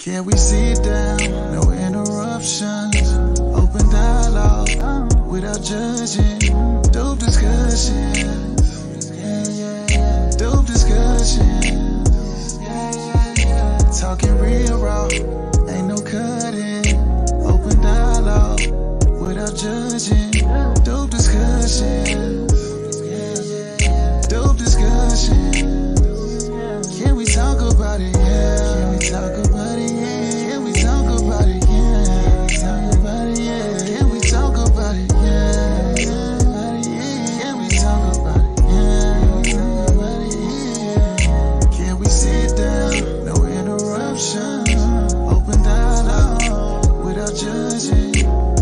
Can we sit down? No interruptions. Open dialogue without judging. Dope discussions. Dope discussions. Talking real raw. Ain't no cutting. Open dialogue without judging. Dope discussions. Dope discussions. Can we talk about it? Yeah. Can we talk about it? Yeah. Can we talk about it? Yeah. Talk about it? Yeah. Can we talk about it? Yeah. Can we talk about it? Yeah. Talk about it? Yeah. Can we sit down? No interruptions. Open dialogue without judging.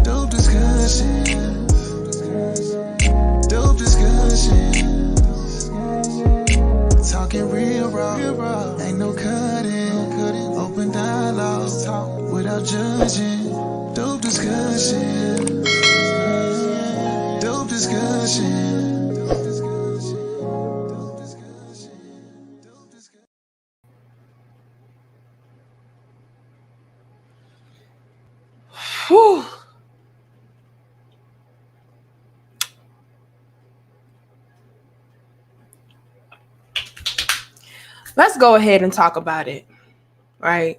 Dope discussions. Dope discussions. Talking real raw, ain't no cutting. Open dialogue without judging. Dope discussion. Dope discussion. Whew. Let's go ahead and talk about it, right?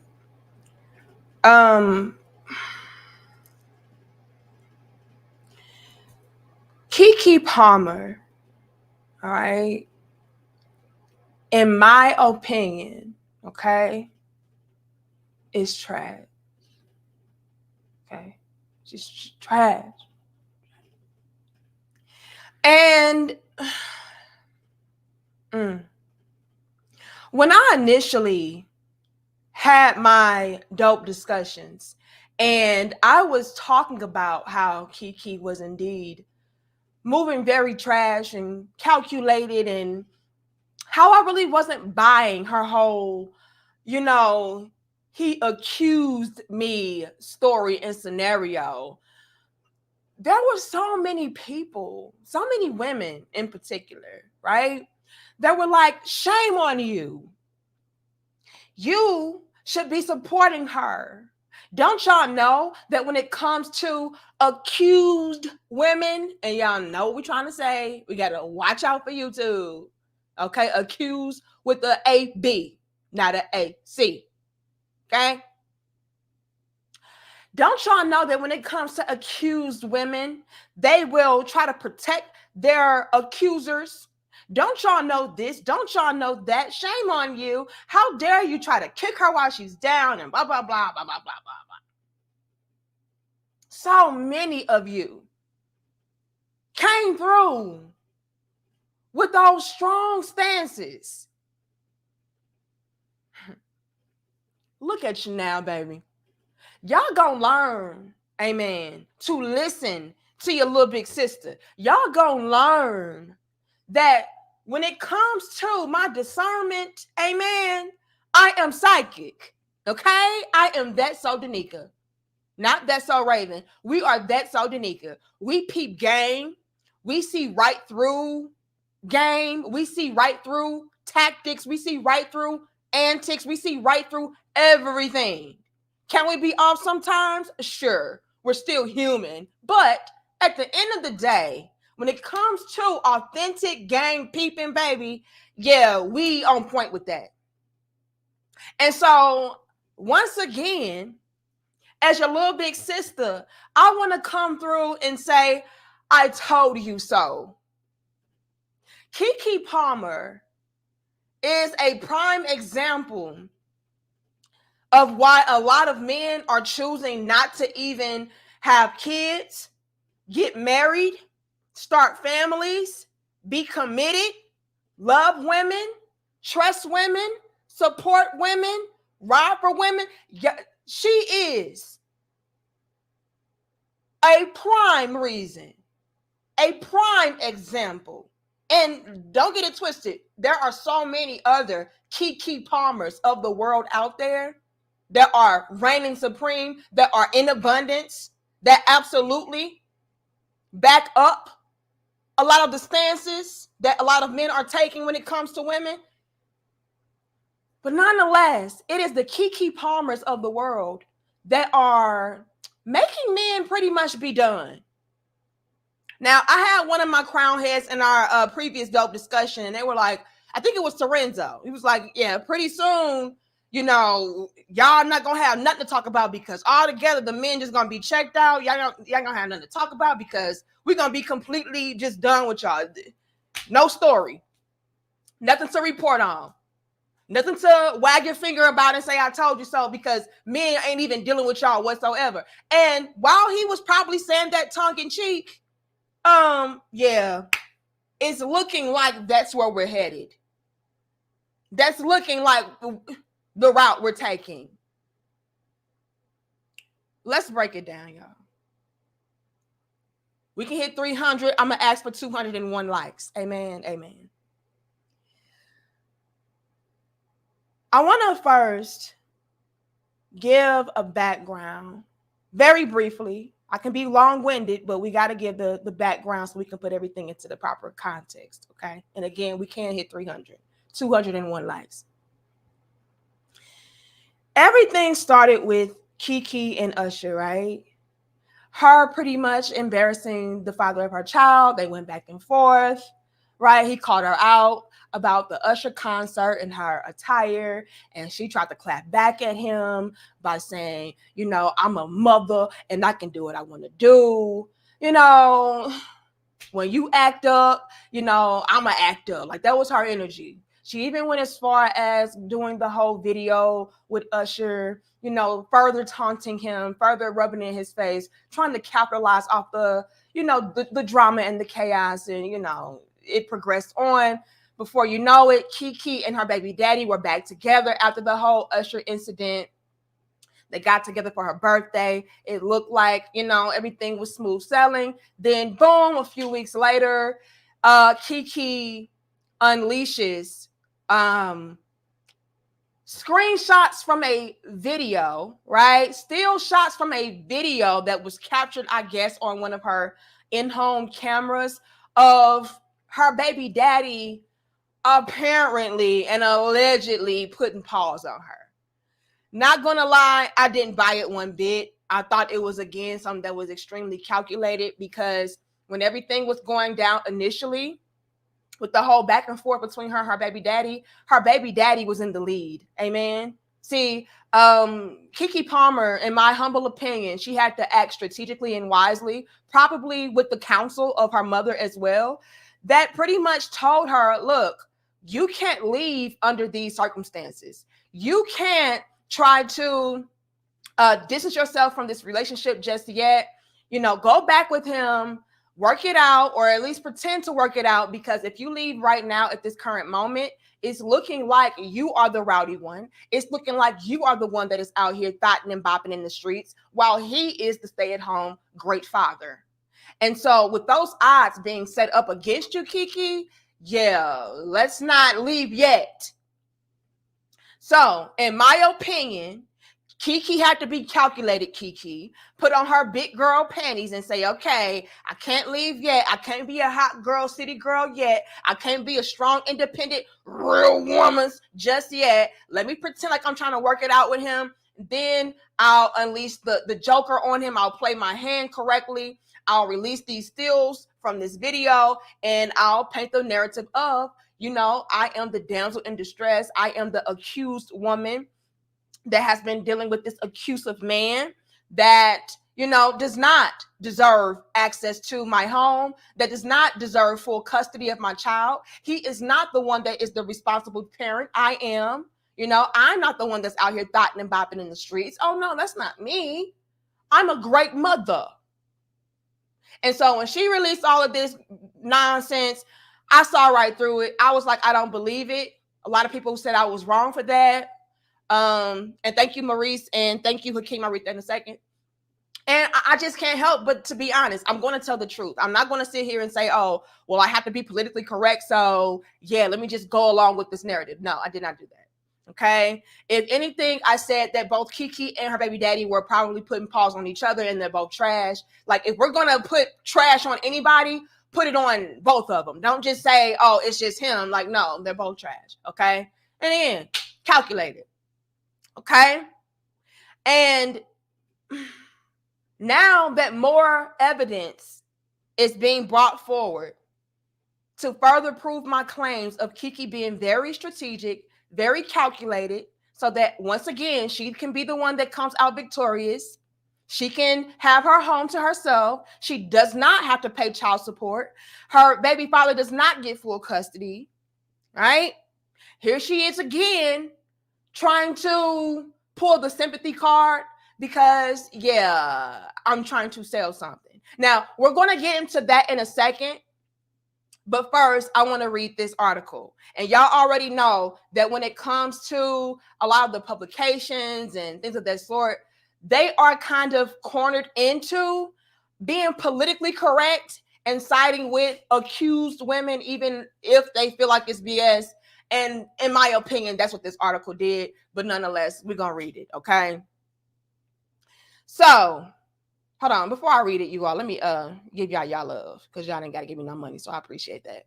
Kiki Palmer, all right, in my opinion, okay, is trash. Okay, just trash. And when I initially had my dope discussions and I was talking about how Kiki was indeed moving very trash and calculated, and how I really wasn't buying her whole, he accused me story and scenario. There were so many people, so many women in particular, right? That were like, shame on you. You should be supporting her. Don't y'all know that when it comes to accused women, and y'all know what we're trying to say, we got to watch out for YouTube. Okay? Accused with the A-B, not an A-C. Okay? Don't y'all know that when it comes to accused women, they will try to protect their accusers? Don't y'all know this? Don't y'all know that? Shame on you. How dare you try to kick her while she's down and blah, blah, blah, blah, blah, blah, blah, blah. So many of you came through with those strong stances. Look at you now, baby. Y'all gonna learn, amen, to listen to your little big sister. Y'all gonna learn that when it comes to my discernment, amen, I am psychic, okay? I am that so Danica, not that so Raven. We are that so Danica. We peep game. We see right through game. We see right through tactics. We see right through antics. We see right through everything. Can we be off sometimes? Sure. We're still human. But at the end of the day, when it comes to authentic gang peeping, baby, yeah, we on point with that. And so, once again, as your little big sister, I want to come through and say, I told you so. Keke Palmer is a prime example of why a lot of men are choosing not to even have kids, get married, start families, be committed, love women, trust women, support women, ride for women. Yeah, she is a prime reason, a prime example. And don't get it twisted. There are so many other Keke Palmers of the world out there that are reigning supreme, that are in abundance, that absolutely back up a lot of the stances that a lot of men are taking when it comes to women. But nonetheless, it is the Keke Palmers of the world that are making men pretty much be done. Now, I had one of my crown heads in our previous dope discussion, and they were like, I think it was Terenzo. He was like, yeah, pretty soon, y'all not going to have nothing to talk about because all together the men just going to be checked out. Y'all going to have nothing to talk about because we're going to be completely just done with y'all. No story. Nothing to report on. Nothing to wag your finger about and say, I told you so, because men ain't even dealing with y'all whatsoever. And while he was probably saying that tongue in cheek, yeah, it's looking like that's where we're headed. That's looking like the route we're taking. Let's break it down, y'all. We can hit 300. I'm going to ask for 201 likes. Amen. Amen. I want to first give a background very briefly. I can be long-winded, but we got to give the background so we can put everything into the proper context, okay? And again, we can't hit 300, 201 likes. Everything started with Kiki and Usher, right? Her pretty much embarrassing the father of her child. They went back and forth, right? He called her out about the Usher concert and her attire, and she tried to clap back at him by saying, I'm a mother and I can do what I want to do. When you act up, I'm an actor. Like, that was her energy. She even went as far as doing the whole video with Usher, further taunting him, further rubbing in his face, trying to capitalize off the drama and the chaos. And, it progressed on. Before you know it, Kiki and her baby daddy were back together after the whole Usher incident. They got together for her birthday. It looked like, everything was smooth sailing. Then, boom, a few weeks later, Kiki unleashes screenshots from a video, right? Still shots from a video that was captured, I guess, on one of her in-home cameras of her baby daddy apparently and allegedly putting paws on her. Not gonna lie, I didn't buy it one bit. I thought it was, again, something that was extremely calculated, because when everything was going down initially, with the whole back and forth between her and her baby daddy was in the lead. Amen. See, Keke Palmer, in my humble opinion, she had to act strategically and wisely, probably with the counsel of her mother as well, that pretty much told her, look, you can't leave under these circumstances. You can't try to distance yourself from this relationship just yet. Go back with him, work it out, or at least pretend to work it out, because if you leave right now at this current moment, it's looking like you are the rowdy one. It's looking like you are the one that is out here thotting and bopping in the streets, while he is the stay-at-home great father. And so with those odds being set up against you, Kiki, yeah, let's not leave yet. So, in my opinion, Kiki had to be calculated. Kiki put on her big girl panties and say, okay, I can't leave yet. I can't be a hot girl, city girl yet. I can't be a strong, independent, real woman just yet. Let me pretend like I'm trying to work it out with him. Then I'll unleash the joker on him. I'll play my hand correctly. I'll release these stills from this video, and I'll paint the narrative of, I am the damsel in distress. I am the accused woman that has been dealing with this abusive man that, does not deserve access to my home, that does not deserve full custody of my child. He is not the one that is the responsible parent. I am. I'm not the one that's out here thotting and bopping in the streets. Oh, no, that's not me. I'm a great mother. And so when she released all of this nonsense, I saw right through it. I was like, I don't believe it. A lot of people said I was wrong for that. And thank you, Maurice, and thank you, Hakeem. I'll read that in a second. And I just can't help but to be honest. I'm going to tell the truth. I'm not going to sit here and say, oh, well, I have to be politically correct, so yeah, let me just go along with this narrative. No, I did not do that. Okay. If anything, I said that both Kiki and her baby daddy were probably putting paws on each other, and they're both trash. Like, if we're going to put trash on anybody, put it on both of them. Don't just say, oh, it's just him. Like, no, they're both trash. Okay. And then calculated. Okay. And now that more evidence is being brought forward to further prove my claims of Keke being very strategic, very calculated, so that once again, she can be the one that comes out victorious. She can have her home to herself. She does not have to pay child support. Her baby father does not get full custody, right? Here she is again trying to pull the sympathy card because, yeah, I'm trying to sell something. Now, we're going to get into that in a second. But first, I want to read this article. And y'all already know that when it comes to a lot of the publications and things of that sort, they are kind of cornered into being politically correct and siding with accused women, even if they feel like it's BS. And in my opinion, that's what this article did. But nonetheless, we're going to read it, okay? So, hold on, before I read it, you all, let me give y'all love, because y'all ain't got to give me no money, so I appreciate that.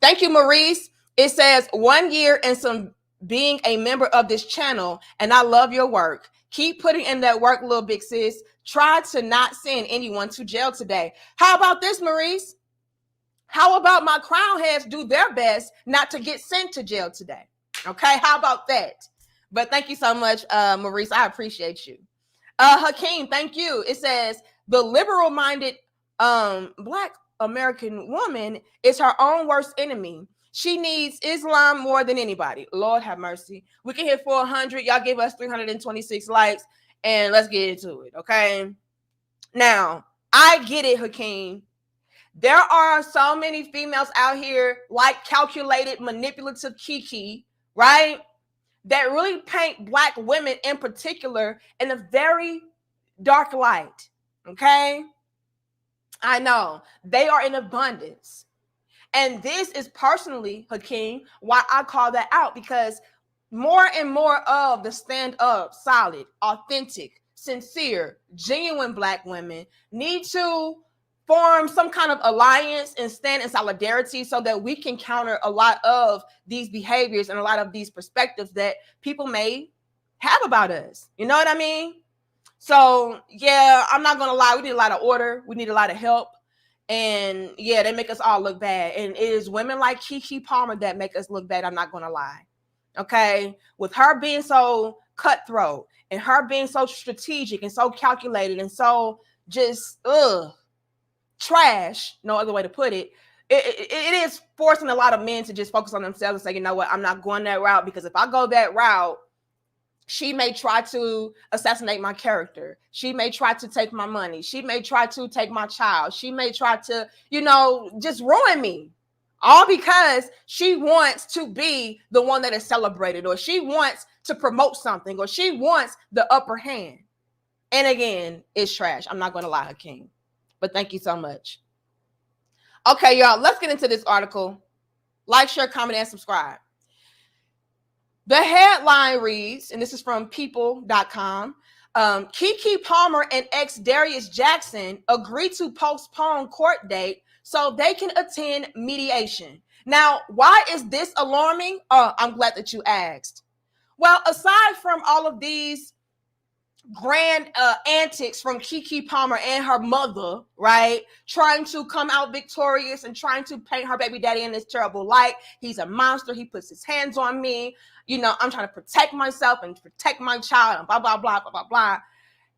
Thank you, Maurice. It says 1 year and some being a member of this channel, and I love your work. Keep putting in that work, little big sis. Try to not send anyone to jail today. How about this, Maurice? How about my crown heads do their best not to get sent to jail today? Okay, how about that? But thank you so much, Maurice. I appreciate you. Hakeem, thank you. It says the liberal-minded Black American woman is her own worst enemy. She needs Islam more than anybody. Lord have mercy. We can hit 400. Y'all give us 326 likes, and let's get into it, okay? Now, I get it, Hakeem. There are so many females out here like calculated, manipulative Keke, right? That really paint Black women in particular in a very dark light, okay? I know. They are in abundance. And this is personally, Hakeem, why I call that out, because more and more of the stand-up, solid, authentic, sincere, genuine Black women need to form some kind of alliance and stand in solidarity so that we can counter a lot of these behaviors and a lot of these perspectives that people may have about us. You know what I mean? So, yeah, I'm not going to lie. We need a lot of order. We need a lot of help. And, yeah, they make us all look bad. And it is women like Kiki Palmer that make us look bad. I'm not going to lie. Okay? With her being so cutthroat and her being so strategic and so calculated and so just, trash, no other way to put it, it is forcing a lot of men to just focus on themselves and say, you know what, I'm not going that route, because if I go that route, she may try to assassinate my character. She may try to take my money. She may try to take my child. She may try to, just ruin me. All because she wants to be the one that is celebrated, or she wants to promote something, or she wants the upper hand. And again, it's trash. I'm not going to lie, Hakeem. But thank you so much. Okay, y'all, let's get into this article. Like, share, comment, and subscribe. The headline reads, and this is from people.com, Keke Palmer and ex Darius Jackson agree to postpone court date so they can attend mediation. Now, why is this alarming? I'm glad that you asked. Well, aside from all of these grand antics from Keke Palmer and her mother, right? Trying to come out victorious and trying to paint her baby daddy in this terrible light. He's a monster. He puts his hands on me. I'm trying to protect myself and protect my child and blah, blah, blah, blah, blah, blah.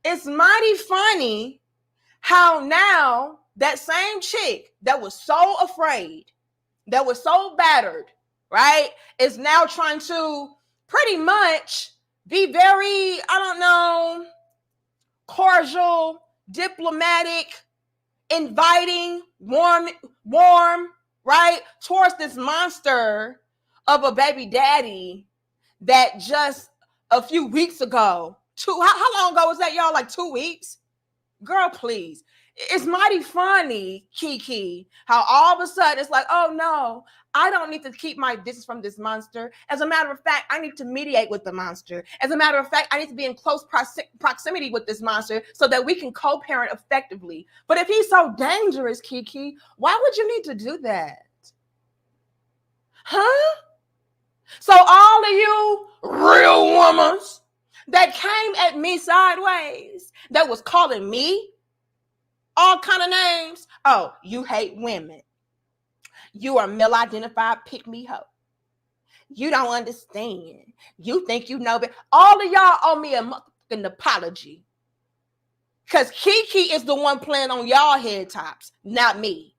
It's mighty funny how now that same chick that was so afraid, that was so battered, right, is now trying to pretty much be very, cordial, diplomatic, inviting, warm, right, towards this monster of a baby daddy that just a few weeks ago, how long ago was that, y'all? Like 2 weeks? Girl, please. It's mighty funny, Keke, how all of a sudden it's like, oh no, I don't need to keep my distance from this monster. As a matter of fact, I need to mediate with the monster. As a matter of fact, I need to be in close proximity with this monster so that we can co-parent effectively. But if he's so dangerous, Keke, why would you need to do that? Huh? So all of you real women that came at me sideways, that was calling me all kind of names. Oh, you hate women. You are male identified pick me hoe. You don't understand. You think you know, but all of y'all owe me a motherfucking apology. Because Keke is the one playing on y'all head tops, not me.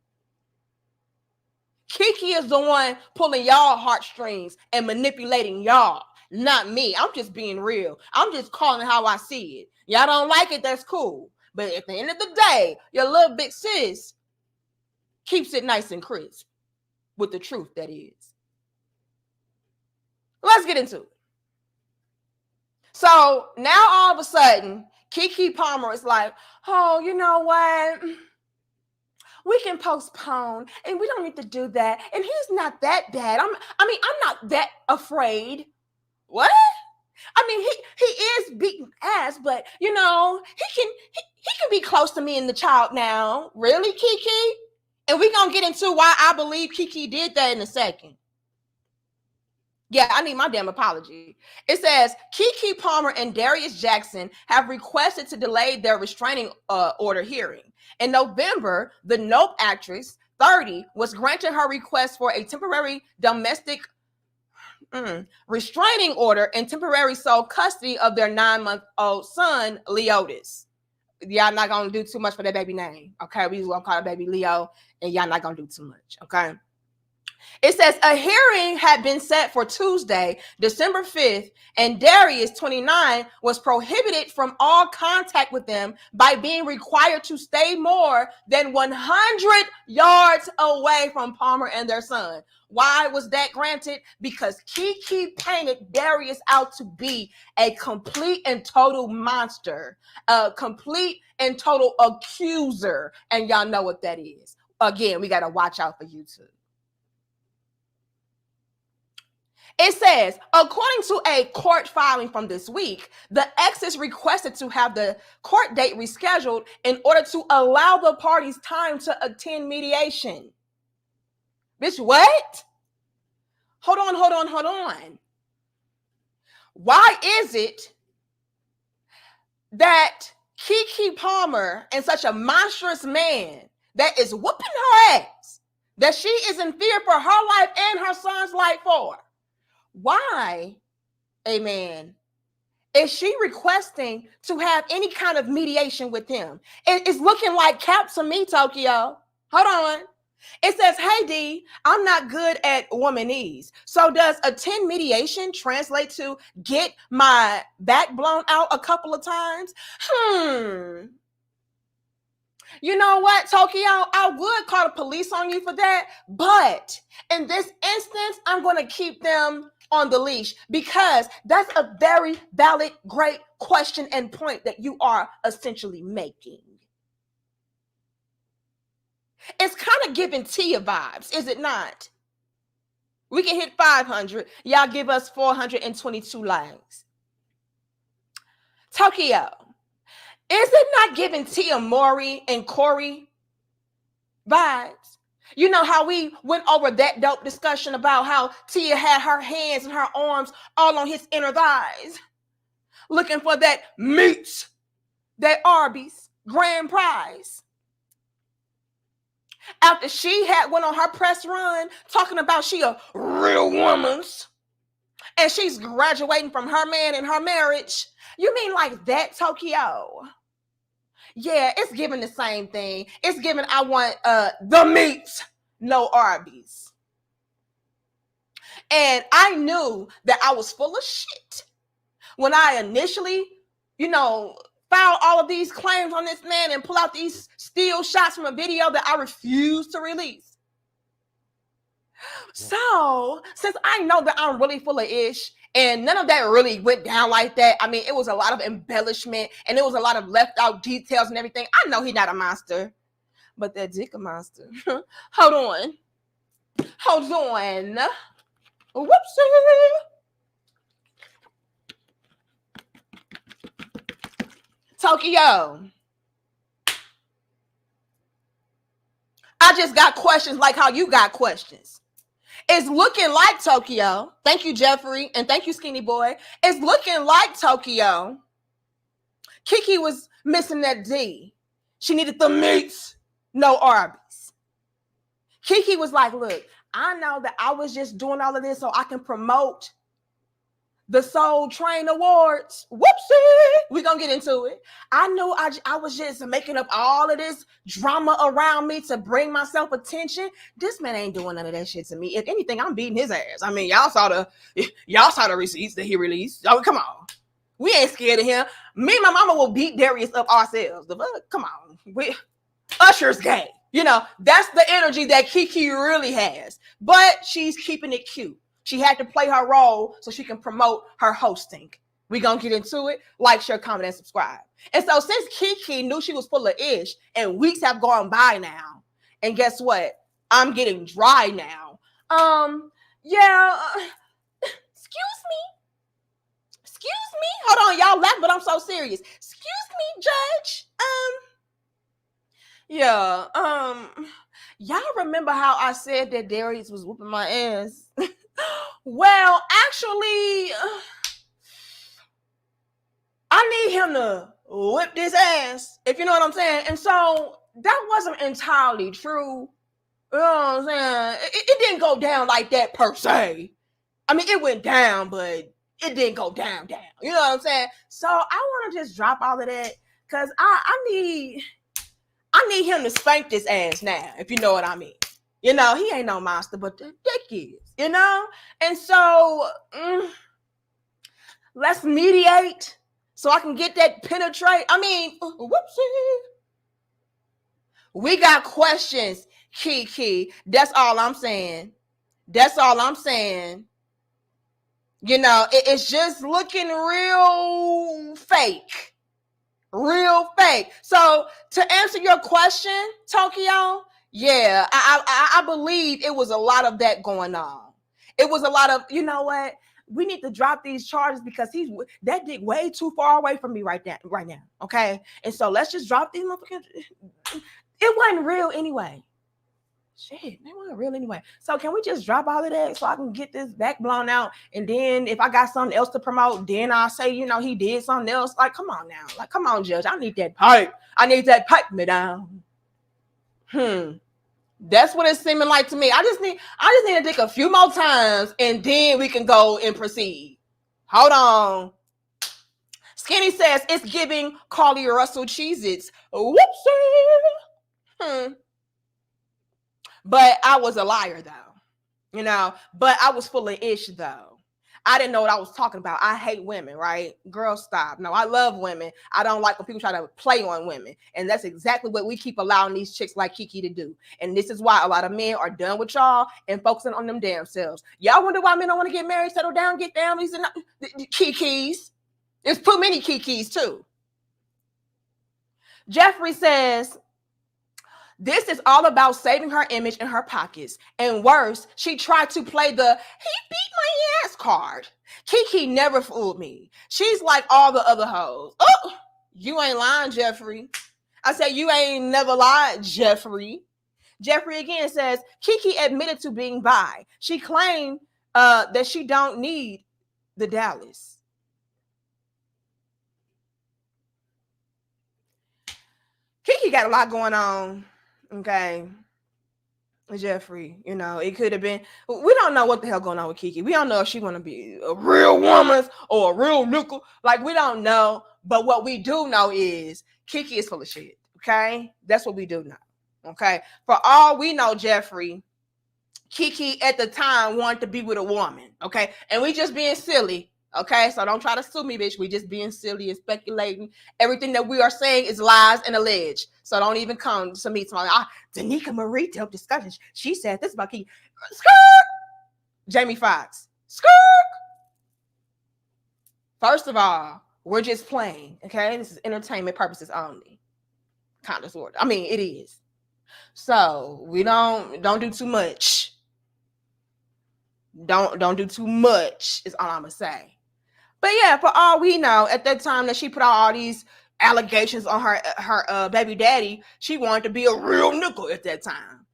Keke is the one pulling y'all heartstrings and manipulating y'all, not me. I'm just being real. I'm just calling how I see it. Y'all don't like it, that's cool. But at the end of the day, your little big sis keeps it nice and crisp with the truth, that is. Let's get into it. So now all of a sudden, Kiki Palmer is like, oh, you know what? We can postpone and we don't need to do that. And he's not that bad. I'm not that afraid. What? I mean, he is beating ass, but you know, he can be close to me and the child now. Really, Kiki? And we're gonna get into why I believe Kiki did that in a second. Yeah, I need my damn apology. It says Keke Palmer and Darius Jackson have requested to delay their restraining order hearing. In November, the Nope actress, 30, was granted her request for a temporary domestic restraining order and temporary sole custody of their 9-month-old son, Leotis. Y'all not gonna do too much for that baby name, okay? We just gonna call it baby Leo, and y'all not gonna do too much, okay? It says a hearing had been set for Tuesday, December 5th, and Darius, 29, was prohibited from all contact with them by being required to stay more than 100 yards away from Palmer and their son. Why was that granted? Because Keke painted Darius out to be a complete and total monster, a complete and total accuser, and y'all know what that is. Again, we got to watch out for YouTube. It says, according to a court filing from this week, the exes requested to have the court date rescheduled in order to allow the parties time to attend mediation. Bitch, what? Hold on. Why is it that Keke Palmer and such a monstrous man that is whooping her ass, that she is in fear for her life and her son's life for? Why, amen, is she requesting to have any kind of mediation with him? It's looking like cap to me, Tokyo. Hold on. It says, hey, D, I'm not good at womanese. So does attend mediation translate to get my back blown out a couple of times? You know what, Tokyo? I would call the police on you for that. But in this instance, I'm going to keep them on the leash because that's a very valid, great question and point that you are essentially making. It's kind of giving Tia vibes, is it not? We can hit 500. Y'all give us 422 likes. Tokyo, is it not giving Tia Maury and Corey vibes? You know how we went over that dope discussion about how Tia had her hands and her arms all on his inner thighs, looking for that meat, that Arby's grand prize. After she had went on her press run talking about she a real woman and she's graduating from her man in her marriage. You mean like that, Tokyo? Yeah, it's giving the same thing. It's giving I want the meat, no Arby's. And I knew that I was full of shit when I initially, file all of these claims on this man and pull out these still shots from a video that I refuse to release. So, since I know that I'm really full of ish, and none of that really went down like that. I mean, it was a lot of embellishment, and it was a lot of left out details and everything. I know he's not a monster, but that dick a monster. Hold on. Whoopsie. Tokyo, I just got questions like how you got questions. It's looking like Tokyo. Thank you, Jeffrey, and thank you, Skinny Boy. It's looking like Tokyo. Kiki was missing that D. She needed the meats, no Arby's. Kiki was like, look, I know that I was just doing all of this so I can promote the Soul Train Awards. Whoopsie. We're going to get into it. I knew I was just making up all of this drama around me to bring myself attention. This man ain't doing none of that shit to me. If anything, I'm beating his ass. I mean, y'all saw the receipts that he released. Oh, come on. We ain't scared of him. Me and my mama will beat Darius up ourselves. Come on. Usher's gay. You know, that's the energy that Kiki really has. But she's keeping it cute. She had to play her role so she can promote her hosting. We're going to get into it. Like, share, comment, and subscribe. And so since Kiki knew she was full of ish and weeks have gone by now, and guess what? I'm getting dry now. Excuse me. Hold on, y'all laugh, but I'm so serious. Excuse me, Judge. Y'all remember how I said that Darius was whooping my ass? Well, actually, I need him to whip this ass, if you know what I'm saying. And so that wasn't entirely true. You know what I'm saying? It didn't go down like that per se. I mean, it went down, but it didn't go down. You know what I'm saying? So I want to just drop all of that because I need him to spank this ass now, if you know what I mean. You know, he ain't no monster, but the dick is, you know? And so, let's mediate so I can get that penetrate. I mean, whoopsie. We got questions, Kiki. That's all I'm saying. You know, it's just looking real fake. So to answer your question, Tokyo, yeah, I believe it was a lot of that going on. It was a lot of, you know what? We need to drop these charges because that dick way too far away from me right now. Okay. And so let's just drop these motherfuckers. It wasn't real anyway. Shit, they weren't real anyway. So can we just drop all of that so I can get this back blown out? And then if I got something else to promote, then I'll say, you know, he did something else. Like, come on now. Like, come on, Judge. I need that pipe. Me down. That's what it's seeming like to me. I just need to dick a few more times and then we can go and proceed. Hold on. Skinny says it's giving Carly Russell Cheez-Its. Whoopsie. But I was a liar though, you know, but I was full of ish though. I didn't know what I was talking about. I hate women, right? Girl, stop. No, I love women. I don't like when people try to play on women. And that's exactly what we keep allowing these chicks like Kiki to do. And this is why a lot of men are done with y'all and focusing on them damn selves. Y'all wonder why men don't want to get married, settle down, get families, and Kikis. There's too many Kikis too. Jeffrey says, this is all about saving her image in her pockets. And worse, she tried to play the he beat my ass card. Kiki never fooled me. She's like all the other hoes. Oh, you ain't lying, Jeffrey. I said, you ain't never lied, Jeffrey. Jeffrey again says, Kiki admitted to being bi. She claimed that she don't need the Dallas. Kiki got a lot going on. Okay, Jeffrey, you know, it could have been, we don't know what the hell going on with Kiki. We don't know if she's going to be a real woman or a real nickel. Like, we don't know. But what we do know is Kiki is full of shit. Okay, that's what we do know. Okay, for all we know, Jeffrey, Kiki at the time wanted to be with a woman. Okay, and we just being silly. Okay, so don't try to sue me, bitch. We just being silly and speculating. Everything that we are saying is lies and alleged. So don't even come to me tomorrow. Danica Marie helped discussions. She said this about Kiki. Skirt! Jamie Foxx. Skirt! First of all, we're just playing. Okay, this is entertainment purposes only. Kind of sort of. I mean, it is. So we don't do too much. Don't do too much is all I'm gonna say. But yeah, for all we know, at that time that she put out all these allegations on her baby daddy, she wanted to be a real nickel at that time.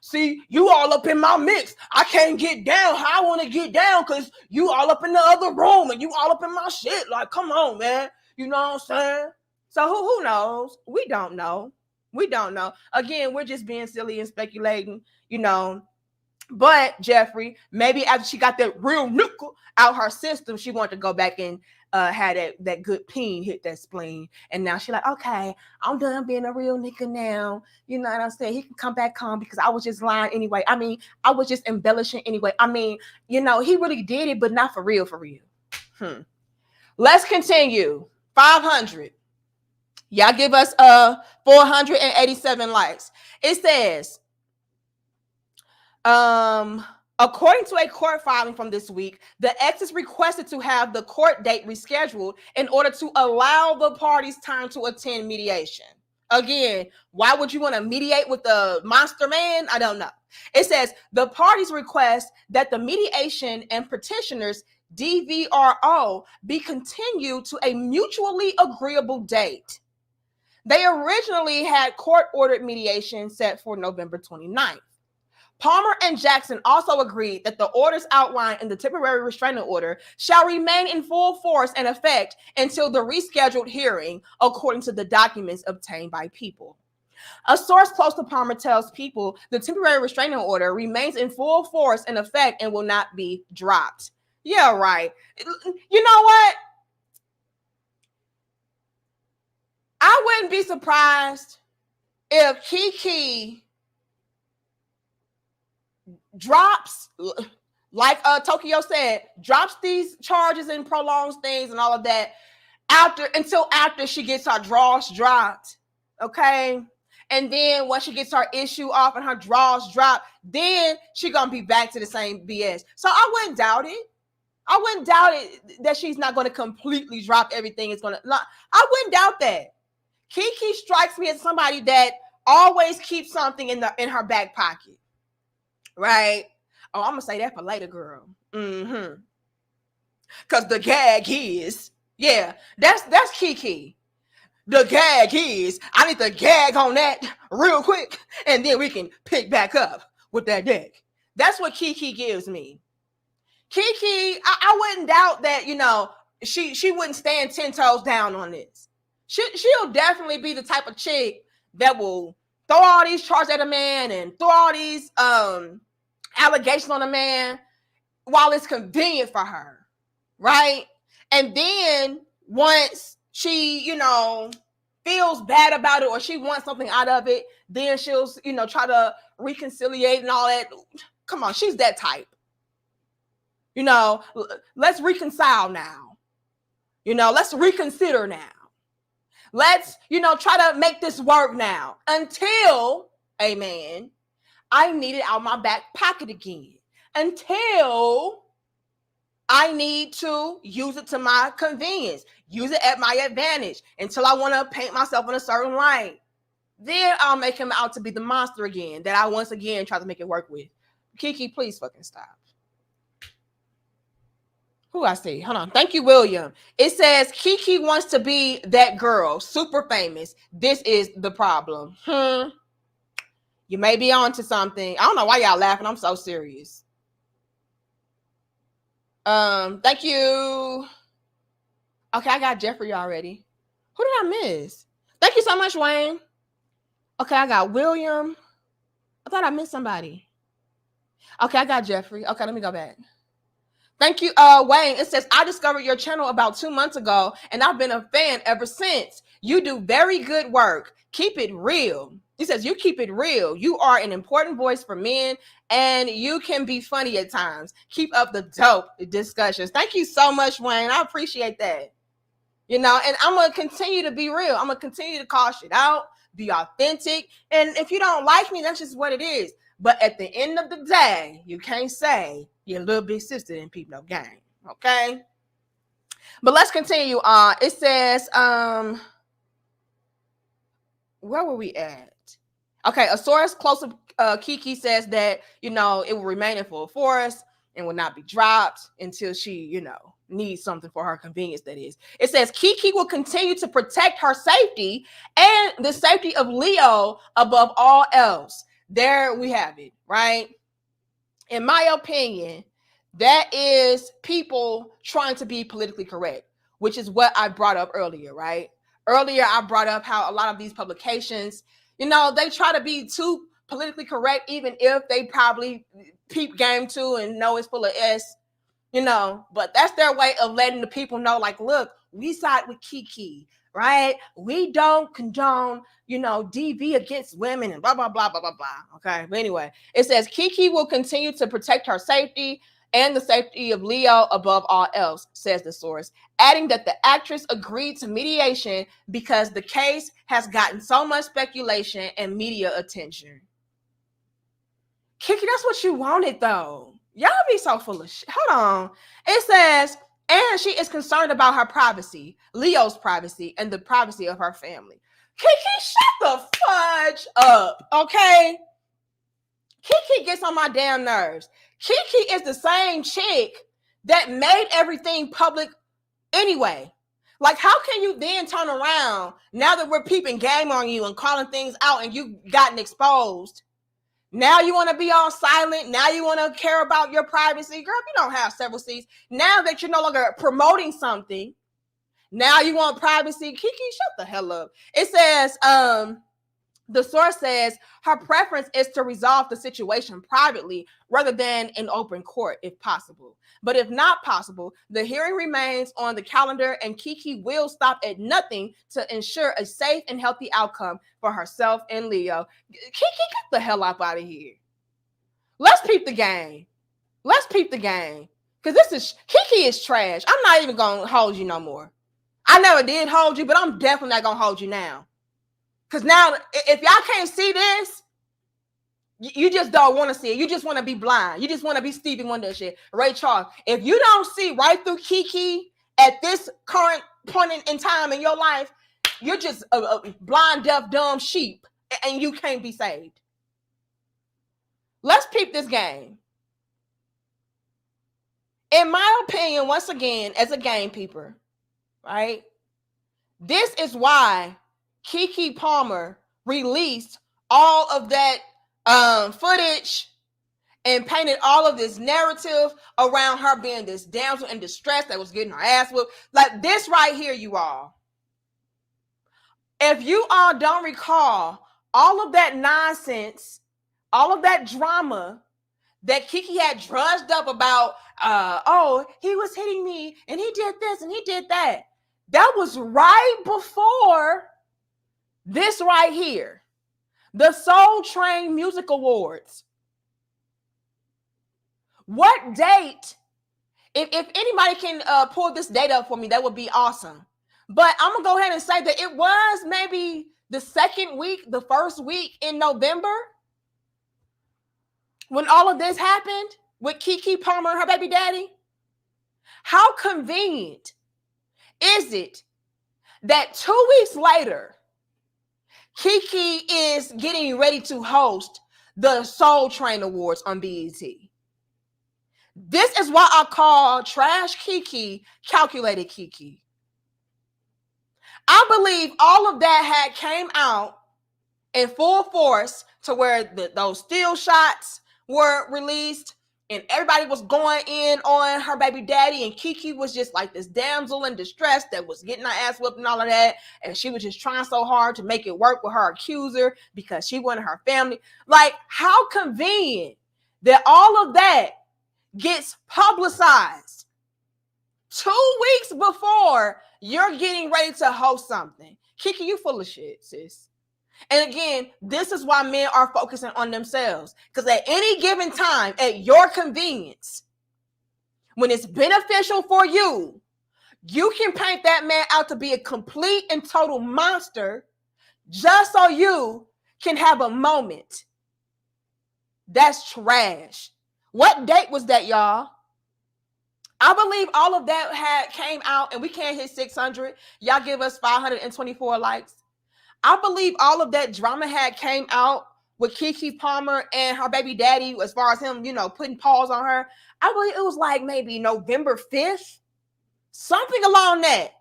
See, you all up in my mix. I can't get down how I want to get down because you all up in the other room and you all up in my shit. Like, come on, man. You know what I'm saying? So who knows? We don't know. We don't know. Again, we're just being silly and speculating, you know. But Jeffrey, maybe after she got that real nickel out her system, she wanted to go back and had that good peen hit that spleen. And now she's like, okay, I'm done being a real nigga now. You know what I'm saying? He can come back home because I was just lying anyway. I mean, I was just embellishing anyway. I mean, you know, he really did it, but not for real, for real. Let's continue. 500. Y'all give us 487 likes. It says, according to a court filing from this week, the exes requested to have the court date rescheduled in order to allow the parties time to attend mediation. Again, why would you want to mediate with the monster man? I don't know. It says the parties request that the mediation and petitioners DVRO be continued to a mutually agreeable date. They originally had court-ordered mediation set for November 29th. Palmer and Jackson also agreed that the orders outlined in the temporary restraining order shall remain in full force and effect until the rescheduled hearing, according to the documents obtained by People. A source close to Palmer tells People the temporary restraining order remains in full force and effect and will not be dropped. Yeah, right. You know what? I wouldn't be surprised if Keke drops, like Tokyo said, drops these charges and prolongs things and all of that until after she gets her draws dropped, okay? And then once she gets her issue off and her draws dropped, then she gonna be back to the same BS. So I wouldn't doubt it. I wouldn't doubt it that she's not going to completely drop everything. I wouldn't doubt that. Keke strikes me as somebody that always keeps something in her back pocket, right? Oh, I'm gonna say that for later, girl. Because the gag is, yeah, that's Keke. The gag is, I need to gag on that real quick, and then we can pick back up with that deck. That's what Keke gives me. Keke, I wouldn't doubt that, you know, she wouldn't stand 10 toes down on this. She'll definitely be the type of chick that will throw all these charges at a man and throw all these allegations on a man while it's convenient for her, right? And then once she, you know, feels bad about it or she wants something out of it, then she'll, you know, try to reconciliate and all that. Come on, she's that type. You know, let's reconcile now. You know, let's reconsider now. Let's, you know, try to make this work now until, amen, I need it out my back pocket again. Until I need to use it to my convenience, use it at my advantage until I want to paint myself in a certain light. Then I'll make him out to be the monster again that I once again try to make it work with. Keke, please fucking stop. Who I see? Hold on. Thank you, William. It says Keke wants to be that girl, super famous. This is the problem. You may be on to something. I don't know why y'all laughing. I'm so serious. Thank you. Okay, I got Jeffrey already. Who did I miss? Thank you so much, Wayne. Okay, I got William. I thought I missed somebody. Okay, I got Jeffrey. Okay, let me go back. Thank you, Wayne. It says, I discovered your channel about 2 months ago, and I've been a fan ever since. You do very good work. Keep it real. He says, you keep it real. You are an important voice for men, and you can be funny at times. Keep up the dope discussions. Thank you so much, Wayne. I appreciate that. You know, and I'm going to continue to be real. I'm going to continue to call shit out, be authentic. And if you don't like me, that's just what it is. But at the end of the day, you can't say your little big sister didn't peep no game. Okay? But let's continue on. It says, where were we at? Okay, a source close to Keke says that, you know, it will remain in full force and will not be dropped until she, you know, needs something for her convenience, that is. It says Keke will continue to protect her safety and the safety of Leo above all else. there we have it, right? In my opinion, that is people trying to be politically correct, which is what I brought up earlier, right? Earlier, I brought up how a lot of these publications, they try to be too politically correct, even if they probably peep game too and know it's full of S, but that's their way of letting the people know, like, look, we side with Keke, right? We don't condone, DV against women and blah, blah, blah, blah, blah, blah. Okay. But anyway, it says Keke will continue to protect her safety and the safety of Leo above all else, says the source, adding that the actress agreed to mediation because the case has gotten so much speculation and media attention. Keke, that's what you wanted, though. Y'all be so full of shit. Hold on. It says, and she is concerned about her privacy, Leo's privacy, and the privacy of her family. Keke, shut the fudge up, okay? Keke gets on my damn nerves. Keke is the same chick that made everything public anyway. Like, how can you then turn around now that we're peeping game on you and calling things out and you've gotten exposed? Now you want to be all silent. Now you want to care about your privacy. Girl, you don't have several seats. Now that you're no longer promoting something, now you want privacy. Keke, shut the hell up. It says, the source says her preference is to resolve the situation privately rather than in open court if possible. But if not possible, the hearing remains on the calendar and Keke will stop at nothing to ensure a safe and healthy outcome for herself and Leo. Keke, get the hell up out of here. Let's peep the game. Because Keke is trash. I'm not even going to hold you no more. I never did hold you, but I'm definitely not going to hold you now. Because now, if y'all can't see this, you just don't want to see it. You just want to be blind. You just want to be Stevie Wonder shit. Ray Charles. If you don't see right through Keke at this current point in time in your life, you're just a blind, deaf, dumb sheep, and you can't be saved. Let's peep this game. In my opinion, once again, as a game peeper, right? This is why Keke Palmer released all of that footage and painted all of this narrative around her being this damsel in distress that was getting her ass whooped. Like this right here, you all. If you all don't recall, all of that nonsense, all of that drama that Keke had drudged up about, he was hitting me and he did this and he did that. That was right before this right here, the Soul Train Music Awards. What date? If anybody can pull this date up for me, that would be awesome. But I'm going to go ahead and say that it was maybe the second week, the first week in November when all of this happened with Keke Palmer and her baby daddy. How convenient is it that 2 weeks later, Keke is getting ready to host the Soul Train Awards on BET? This is why I call trash Keke calculated Keke. I believe all of that had came out in full force to where those still shots were released and everybody was going in on her baby daddy, and Keke was just like this damsel in distress that was getting her ass whipped and all of that, and she was just trying so hard to make it work with her accuser because she wanted her family. Like, how convenient that all of that gets publicized 2 weeks before you're getting ready to host something. Keke, you full of shit, sis. And again, this is why men are focusing on themselves. Because at any given time, at your convenience, when it's beneficial for you, you can paint that man out to be a complete and total monster just so you can have a moment. That's trash. What date was that, y'all? I believe all of that came out, and we can't hit 600. Y'all give us 524 likes. I believe all of that drama had came out with Keke Palmer and her baby daddy, as far as him, putting paws on her. I believe it was like maybe November 5th, something along that.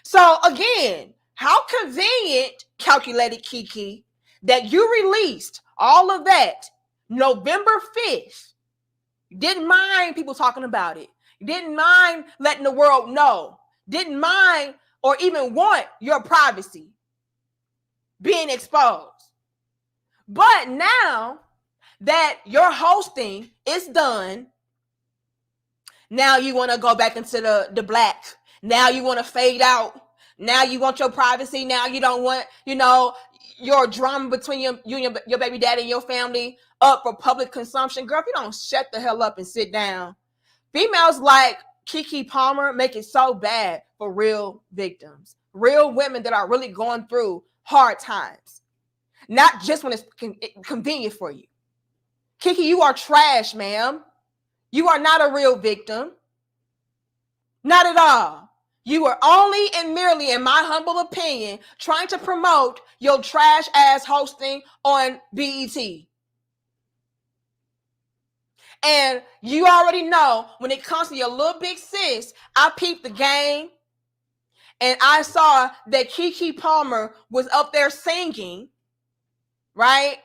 So again, how convenient, calculated Keke, that you released all of that November 5th. You didn't mind people talking about it. You didn't mind letting the world know. Didn't mind or even want your privacy being exposed. But now that your hosting is done, now you want to go back into the black. Now you want to fade out. Now you want your privacy. Now you don't want, your drama between you and your baby daddy and your family up for public consumption. Girl, if you don't shut the hell up and sit down. Females like Keke Palmer make it so bad for real victims. Real women that are really going through hard times. Not just when it's convenient for you. Keke, you are trash, ma'am. You are not a real victim. Not at all. You are only and merely, in my humble opinion, trying to promote your trash ass hosting on BET. And you already know when it comes to your little big sis, I peeped the game and I saw that Keke Palmer was up there singing, right?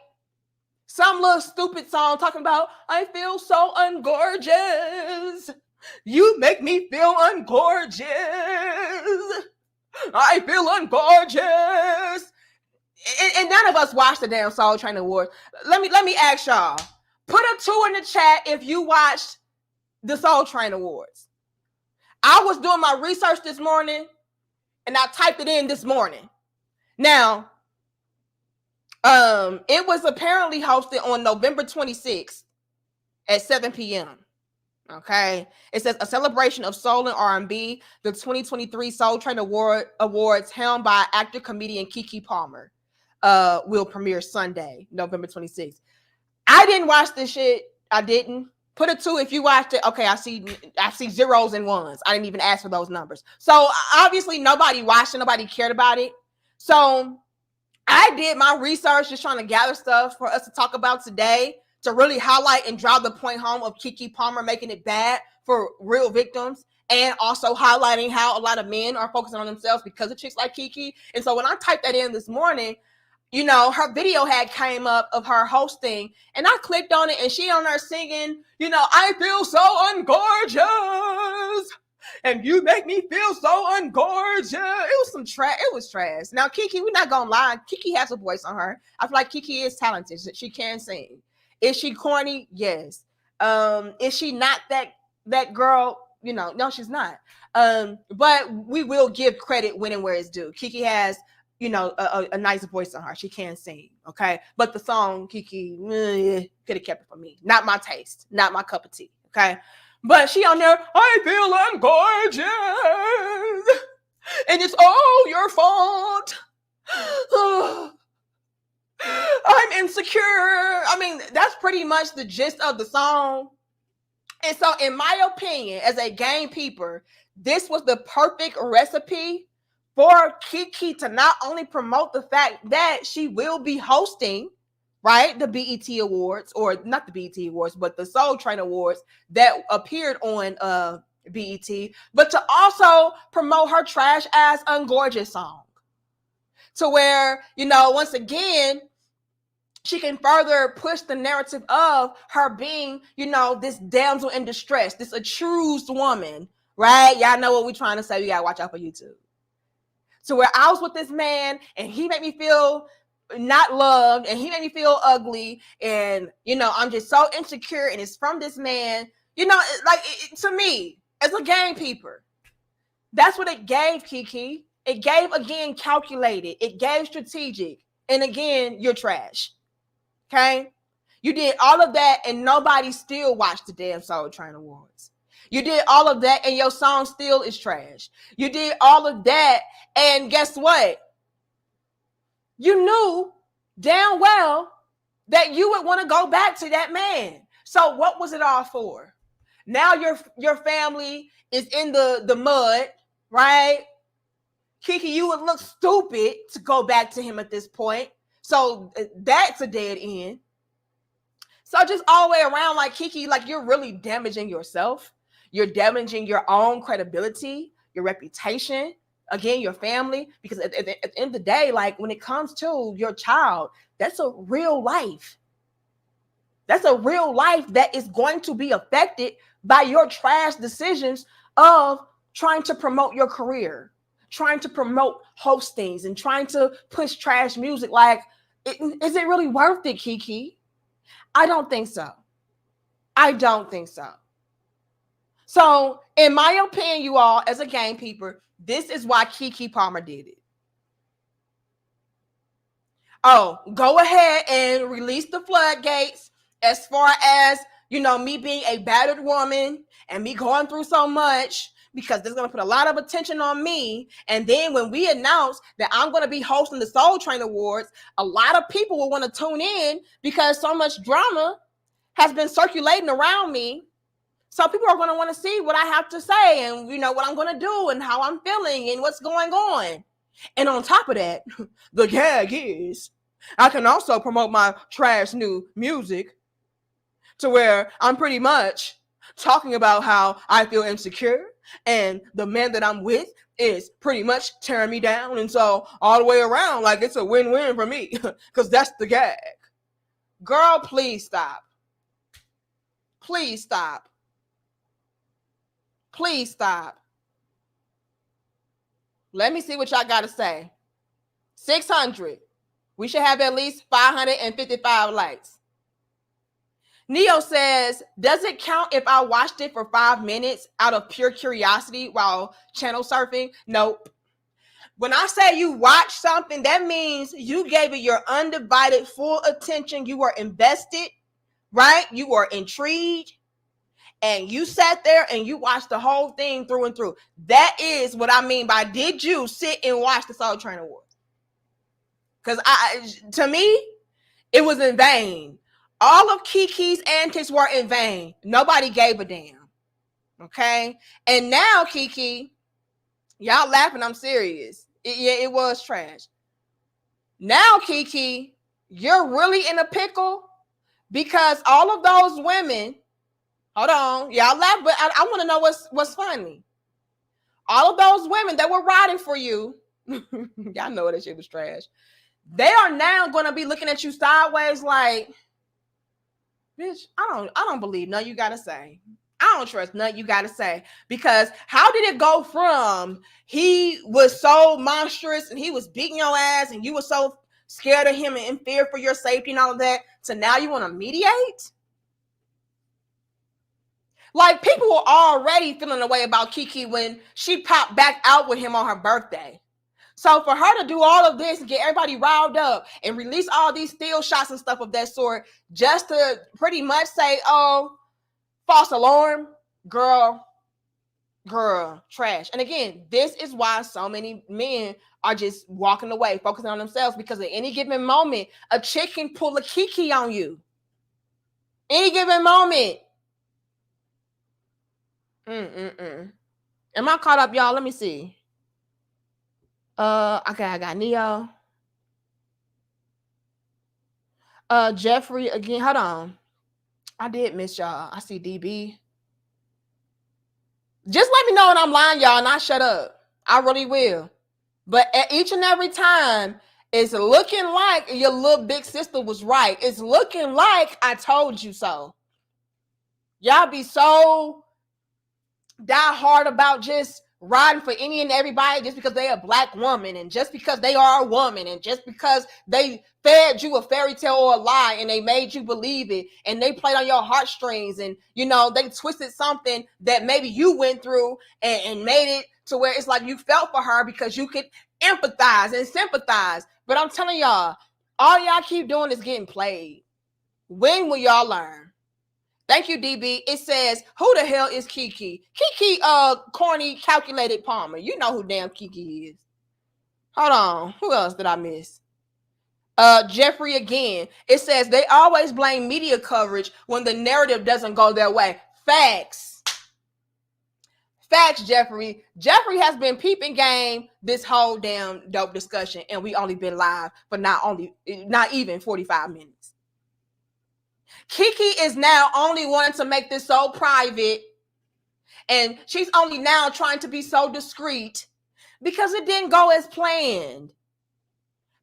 Some little stupid song talking about, I feel so ungorgeous. You make me feel ungorgeous. I feel ungorgeous. And none of us watched the damn Soul Train Awards. Let me ask y'all. Put a 2 in the chat if you watched the Soul Train Awards. I was doing my research this morning and I typed it in this morning. Now, it was apparently hosted on November 26th at 7 p.m. Okay. It says a celebration of soul and R&B, the 2023 Soul Train Awards helmed by actor comedian Keke Palmer will premiere Sunday, November 26th. I didn't watch this shit. I didn't. Put a 2 if you watched it. Okay, I see zeros and ones. I didn't even ask for those numbers. So obviously nobody watched it. Nobody cared about it. So I did my research just trying to gather stuff for us to talk about today to really highlight and drive the point home of Keke Palmer making it bad for real victims and also highlighting how a lot of men are focusing on themselves because of chicks like Keke. And so when I typed that in this morning, her video had came up of her hosting and I clicked on it and she on there singing, I feel so ungorgeous. And you make me feel so ungorgeous. It was some trash. It was trash. Now, Keke, we're not going to lie. Keke has a voice on her. I feel like Keke is talented. She can sing. Is she corny? Yes. Is she not that girl? No, she's not. But we will give credit when and where it's due. Keke has, a nice voice on her. She can sing. Okay. But the song, Keke, could have kept it for me. Not my taste. Not my cup of tea. Okay. But she on there, I feel ungorgeous. And it's all your fault. I'm insecure. I mean, that's pretty much the gist of the song. And so, in my opinion, as a game peeper, this was the perfect recipe for Keke to not only promote the fact that she will be hosting, right, the BET Awards, or not the BET Awards, but the Soul Train Awards that appeared on BET, but to also promote her trash ass Ungorgeous song. To where, once again, she can further push the narrative of her being, this damsel in distress, this accused woman, right? Y'all know what we're trying to say. We got to watch out for YouTube. So where I was with this man and he made me feel not loved and he made me feel ugly and, I'm just so insecure and it's from this man, to me, as a game peeper, that's what it gave, Keke. It gave, again, calculated. It gave strategic. And again, you're trash. Okay? You did all of that and nobody still watched the damn Soul Train Awards. You did all of that and your song still is trash. You did all of that and guess what? You knew damn well that you would want to go back to that man. So what was it all for? Now your family is in the mud, right? Keke, you would look stupid to go back to him at this point. So that's a dead end. So just all the way around, like Keke, like you're really damaging yourself. You're damaging your own credibility, your reputation. again, your family, because at the end of the day, like when it comes to your child, that's a real life. That's a real life that is going to be affected by your trash decisions of trying to promote your career, trying to promote hostings, and trying to push trash music. Like, is it really worth it, Kiki? I don't think so. I don't think so. So, in my opinion, you all, as a gamekeeper, this is why Keke Palmer did it. Oh, go ahead and release the floodgates as far as, me being a battered woman and me going through so much, because there's going to put a lot of attention on me. And then when we announce that I'm going to be hosting the Soul Train Awards, a lot of people will want to tune in because so much drama has been circulating around me. So people are going to want to see what I have to say and, what I'm going to do and how I'm feeling and what's going on. And on top of that, the gag is I can also promote my trash new music to where I'm pretty much talking about how I feel insecure and the man that I'm with is pretty much tearing me down. And so all the way around, like, it's a win-win for me because that's the gag. Girl, please stop. Please stop. Please stop. Let me see what y'all got to say. 600. We should have at least 555 likes. Neo says, does it count if I watched it for 5 minutes out of pure curiosity while channel surfing? Nope. When I say you watch something, that means you gave it your undivided full attention. You were invested, right? You were intrigued. And you sat there and you watched the whole thing through and through. That is what I mean by did you sit and watch the Soul Train Awards? Because to me, it was in vain. All of Kiki's antics were in vain. Nobody gave a damn. Okay? And now, Kiki, y'all laughing, I'm serious. It was trash. Now, Kiki, you're really in a pickle because all of those women, hold on, y'all laugh, but I want to know what's funny. All of those women that were riding for you, y'all know that shit was trash. They are now going to be looking at you sideways like, bitch, I don't believe nothing you got to say. I don't trust nothing you got to say. Because how did it go from he was so monstrous and he was beating your ass and you were so scared of him and in fear for your safety and all of that to now you want to mediate? Like, people were already feeling a way about Kiki when she popped back out with him on her birthday. So for her to do all of this and get everybody riled up and release all these still shots and stuff of that sort just to pretty much say, oh, false alarm, girl, trash. And again, this is why so many men are just walking away, focusing on themselves, because at any given moment, a chick can pull a Kiki on you. Any given moment. Am I caught up, y'all? Let me see. Okay, I got Neo. Jeffrey again. Hold on. I did miss y'all. I see DB. Just let me know when I'm lying, y'all, and I shut up. I really will. But at each and every time, it's looking like your little big sister was right. It's looking like I told you so. Y'all be so die hard about just riding for any and everybody just because they're a black woman and just because they are a woman and just because they fed you a fairy tale or a lie and they made you believe it and they played on your heartstrings and they twisted something that maybe you went through and made it to where it's like you felt for her because you could empathize and sympathize. But I'm telling y'all, all y'all keep doing is getting played. When will y'all learn? Thank you, DB. It says, who the hell is Kiki? Kiki, corny, calculated Palmer. You know who damn Kiki is. Hold on. Who else did I miss? Jeffrey again. It says, they always blame media coverage when the narrative doesn't go their way. Facts. Facts, Jeffrey. Jeffrey has been peeping game this whole damn dope discussion, and we only been live for not even 45 minutes. Kiki is now only wanting to make this so private, and she's only now trying to be so discreet because it didn't go as planned.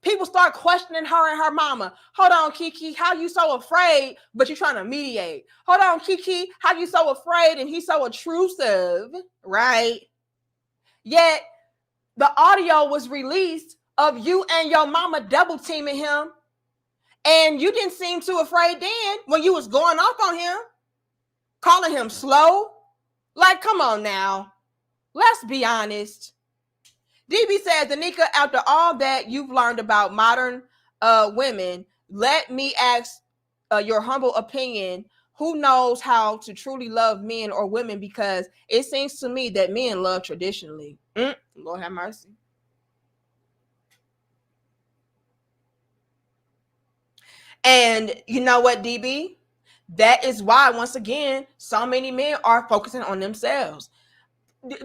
People start questioning her and her mama. Hold on, Keke, how you so afraid, but you trying to mediate? Hold on, Keke, how you so afraid and he's so intrusive, right? Yet the audio was released of you and your mama double teaming him, and you didn't seem too afraid then when you was going off on him, calling him slow. Like, come on now. Let's be honest. DB says, Danica, after all that you've learned about modern women, let me ask your humble opinion. Who knows how to truly love men or women? Because it seems to me that men love traditionally. Lord have mercy. And you know what, DB? That is why, once again, so many men are focusing on themselves.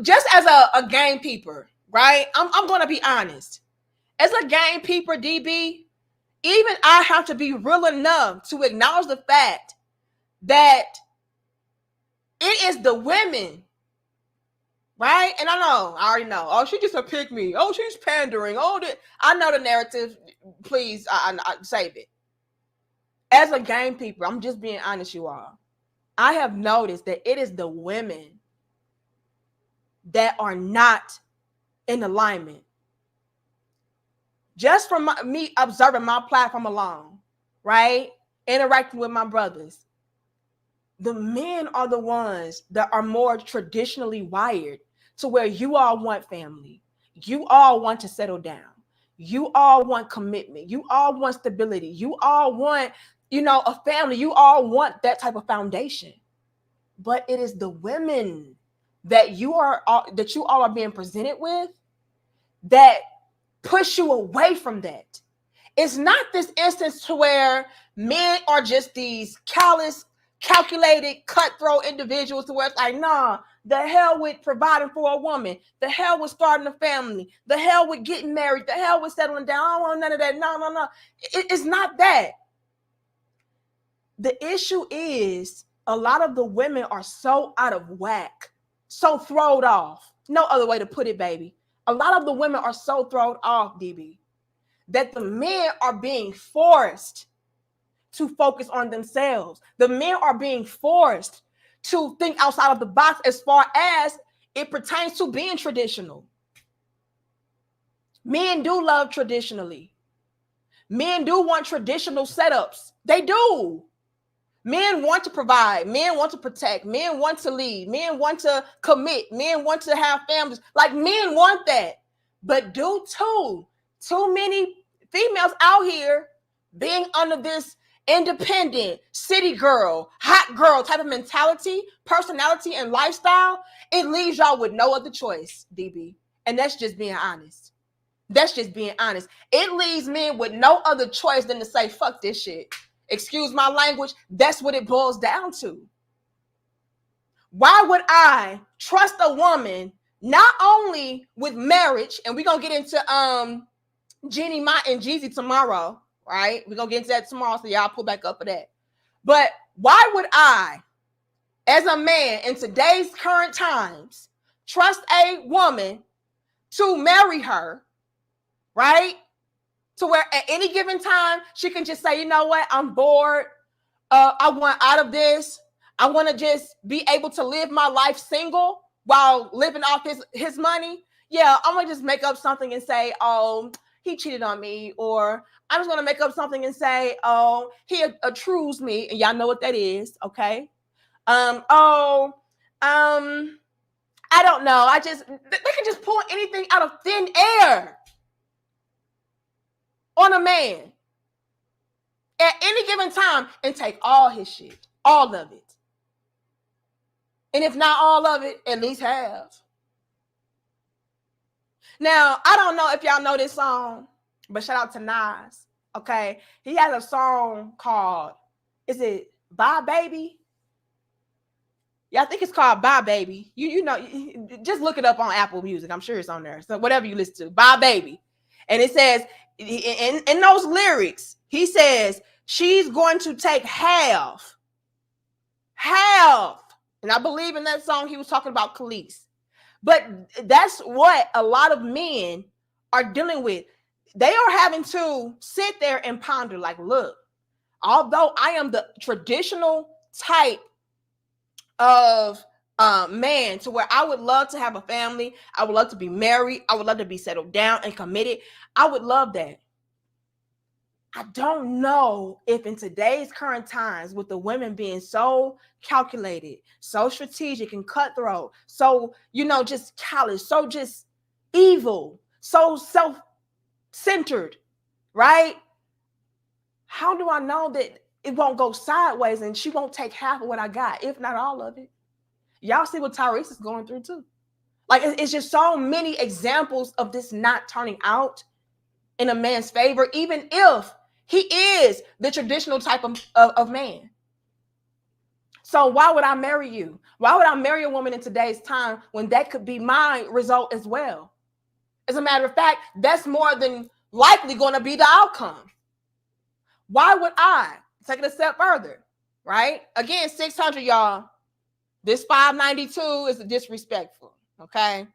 Just as a gamekeeper, right? I'm going to be honest. As a gamekeeper, DB, even I have to be real enough to acknowledge the fact that it is the women, right? And I already know. Oh, she just a pick me. Oh, she's pandering. Oh, I know the narrative. Please, I save it. As a gamekeeper, I'm just being honest, you all. I have noticed that it is the women that are not in alignment. Just from me observing my platform alone, right? Interacting with my brothers. The men are the ones that are more traditionally wired to where you all want family. You all want to settle down. You all want commitment. You all want stability. You all want, a family. You all want that type of foundation. But it is the women that you all are being presented with that push you away from that. It's not this instance to where men are just these callous, calculated, cutthroat individuals to where it's like, nah, the hell with providing for a woman, the hell with starting a family, the hell with getting married, the hell with settling down. I don't want none of that. No. It's not that. The issue is a lot of the women are so out of whack, so thrown off. No other way to put it, baby. A lot of the women are so thrown off, DB, that the men are being forced to focus on themselves. The men are being forced to think outside of the box as far as it pertains to being traditional. Men do love traditionally. Men do want traditional setups. They do. Men want to provide. Men want to protect. Men want to lead. Men want to commit. Men want to have families. Like, men want that. But due to too many females out here being under this independent, city girl, hot girl type of mentality, personality, and lifestyle, it leaves y'all with no other choice, DB. And that's just being honest. That's just being honest. It leaves men with no other choice than to say, fuck this shit. Excuse my language. That's what it boils down to. Why would I trust a woman not only with marriage, and we're going to get into Jeannie Mott and Jeezy tomorrow, right? We're going to get into that tomorrow, so y'all pull back up for that. But why would I, as a man in today's current times, trust a woman to marry her, right? To where at any given time, she can just say, you know what, I'm bored. I want out of this. I want to just be able to live my life single while living off his money. Yeah, I'm going to just make up something and say, oh, he cheated on me. Or I'm just going to make up something and say, oh, he intrudes me. And y'all know what that is, okay? I don't know. They can just pull anything out of thin air on a man at any given time and take all his shit, all of it. And if not all of it, at least half. Now, I don't know if y'all know this song, but shout out to Nas, okay? He has a song called, is it Bye Baby? Yeah, I think it's called Bye Baby. You know, just look it up on Apple Music. I'm sure it's on there. So whatever you listen to, Bye Baby. And it says, in those lyrics, he says, she's going to take half. And I believe in that song, he was talking about Khalees. But that's what a lot of men are dealing with. They are having to sit there and ponder, like, look, although I am the traditional type of man to where I would love to have a family, I would love to be married, I would love to be settled down and committed, I would love that. I don't know if in today's current times, with the women being so calculated, so strategic and cutthroat, so, just callous, so just evil, so self-centered, right? How do I know that it won't go sideways and she won't take half of what I got, if not all of it? Y'all see what Tyrese is going through too. Like, it's just so many examples of this not turning out in a man's favor, even if he is the traditional type of man. So why would I marry you? Why would I marry a woman in today's time when that could be my result as well? As a matter of fact, that's more than likely going to be the outcome. Why would I take it a step further, right? Again, 600, y'all. This 592 is disrespectful, okay?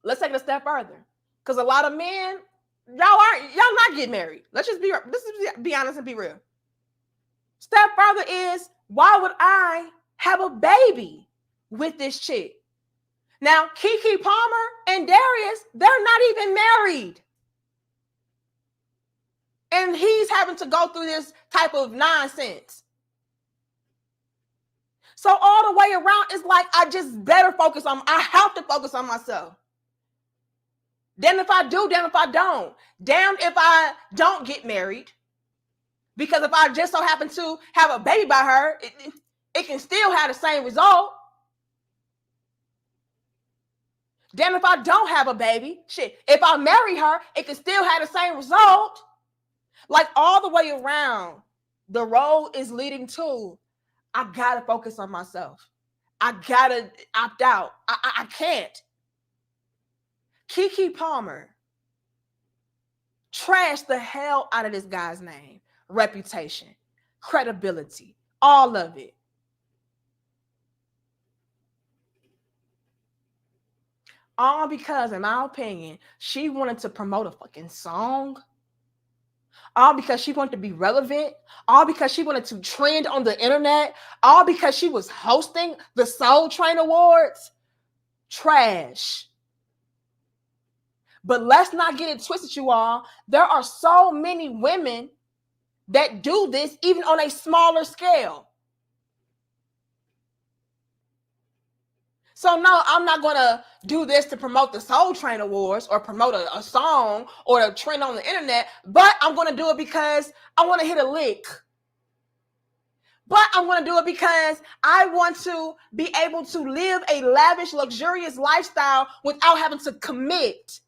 Let's take it a step further. Because a lot of men, y'all not getting married. Let's just be honest and be real. Step further is, why would I have a baby with this chick? Now, Kiki Palmer and Darius, they're not even married. And he's having to go through this type of nonsense. So all the way around, it's like I have to focus on myself. Damn if I do, damn if I don't. Damn if I don't get married. Because if I just so happen to have a baby by her, it can still have the same result. Damn if I don't have a baby. Shit, if I marry her, it can still have the same result. Like, all the way around, the road is leading to, I gotta focus on myself. I gotta opt out. I can't. Keke Palmer trashed the hell out of this guy's name, reputation, credibility, all of it. All because, in my opinion, she wanted to promote a fucking song. All because she wanted to be relevant. All because she wanted to trend on the internet. All because she was hosting the Soul Train Awards. Trash. But let's not get it twisted, you all. There are so many women that do this, even on a smaller scale. So no, I'm not going to do this to promote the Soul Train Awards or promote a song or a trend on the internet, but I'm going to do it because I want to hit a lick. But I'm going to do it because I want to be able to live a lavish, luxurious lifestyle without having to commit.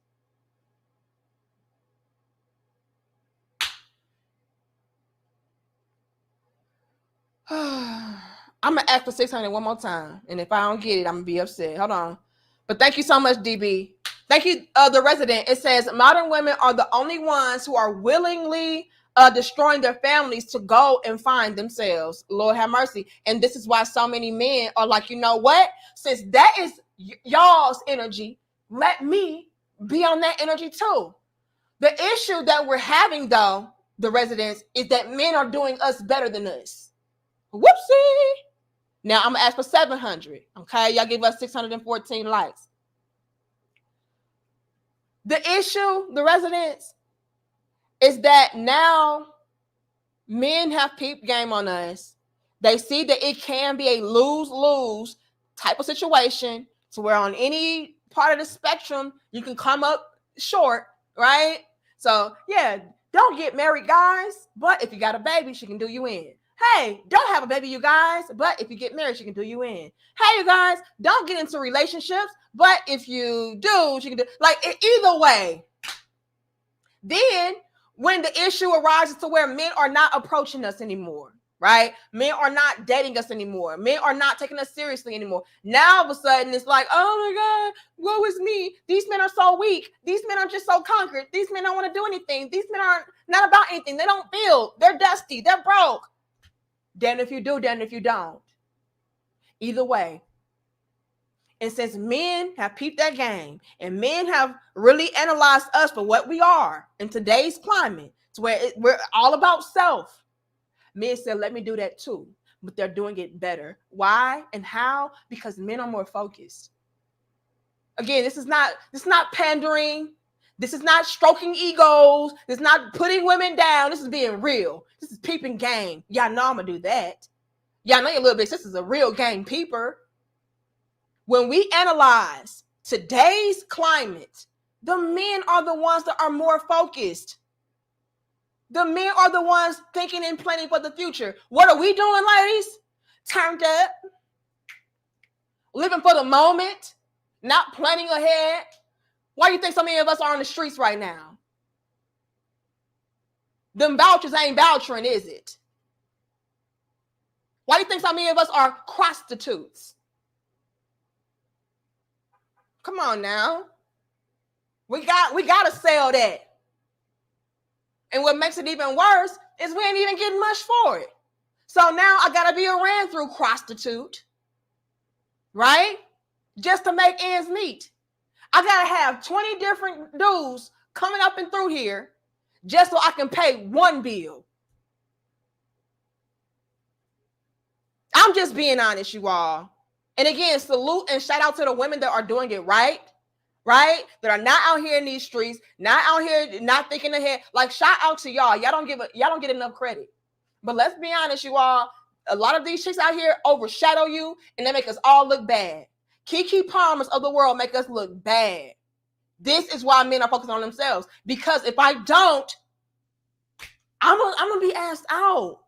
I'm going to ask for 600 one more time. And if I don't get it, I'm going to be upset. Hold on. But thank you so much, DB. Thank you, the resident. It says, modern women are the only ones who are willingly destroying their families to go and find themselves. Lord have mercy. And this is why so many men are like, you know what? Since that is y'all's energy, let me be on that energy too. The issue that we're having, though, the residents, is that men are doing us better than us. Whoopsie. Now I'm gonna ask for 700. Okay, y'all give us 614 likes. The issue, the residents, is that now men have peep game on us. They see that it can be a lose-lose type of situation, to where on any part of the spectrum you can come up short, right? So yeah, don't get married, guys. But if you got a baby, she can do you in. Hey, don't have a baby, you guys, but if you get married, she can do you in. Hey, you guys, don't get into relationships, but if you do, she can do, like, either way. Then, when the issue arises to where men are not approaching us anymore, right? Men are not dating us anymore. Men are not taking us seriously anymore. Now, all of a sudden, it's like, oh my God, woe is me. These men are so weak. These men are just so conquered. These men don't want to do anything. These men are not about anything. They don't feel. They're dusty. They're broke. Damn if you do, damn if you don't. Either way, And since men have peeped that game and men have really analyzed us for what we are in today's climate, to where we're all about self, men said, let me do that too. But they're doing it better. Why and how? Because men are more focused. Again, this is not pandering. This is not stroking egos. This is not putting women down. This is being real. This is peeping game. Y'all know I'm gonna do that. Y'all know your little big sister's a real game peeper. When we analyze today's climate, the men are the ones that are more focused. The men are the ones thinking and planning for the future. What are we doing, ladies? Turned up. Living for the moment. Not planning ahead. Why do you think so many of us are on the streets right now? Them vouchers ain't vouchering, is it? Why do you think so many of us are prostitutes? Come on now. We gotta sell that. And what makes it even worse is we ain't even getting much for it. So now I gotta be a ran-through prostitute, right? Just to make ends meet. I gotta have 20 different dudes coming up and through here just so I can pay one bill. I'm just being honest, you all. And again, salute and shout out to the women that are doing it right? That are not out here in these streets, not out here, not thinking ahead. Like, shout out to y'all. Y'all don't get enough credit. But let's be honest, you all. A lot of these chicks out here overshadow you, and they make us all look bad. Kiki Palmers of the world make us look bad. This is why men are focused on themselves. Because if I don't, I'm gonna be asked out.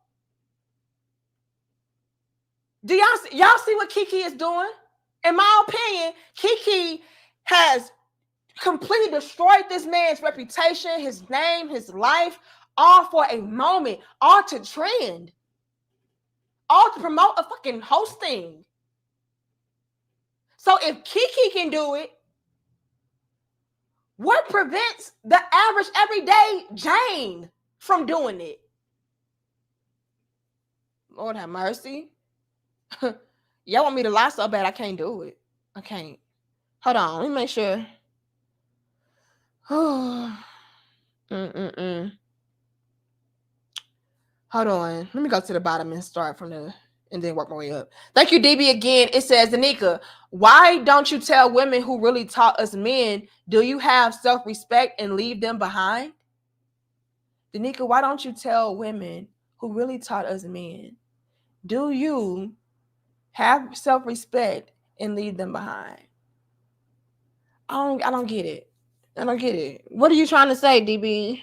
Do y'all see what Keke is doing? In my opinion, Keke has completely destroyed this man's reputation, his name, his life, all for a moment, all to trend, all to promote a fucking hosting. So if Keke can do it, what prevents the average everyday Jane from doing it? Lord have mercy. Y'all want me to lie so bad I can't do it. I can't. Hold on, let me make sure. Hold on. Let me go to the bottom and start from and then work my way up. Thank you, DB, again. It says, Danica, why don't you tell women who really taught us men, do you have self-respect and leave them behind? Danica, why don't you tell women who really taught us men, do you have self-respect and leave them behind? I don't get it. I don't get it. What are you trying to say, DB?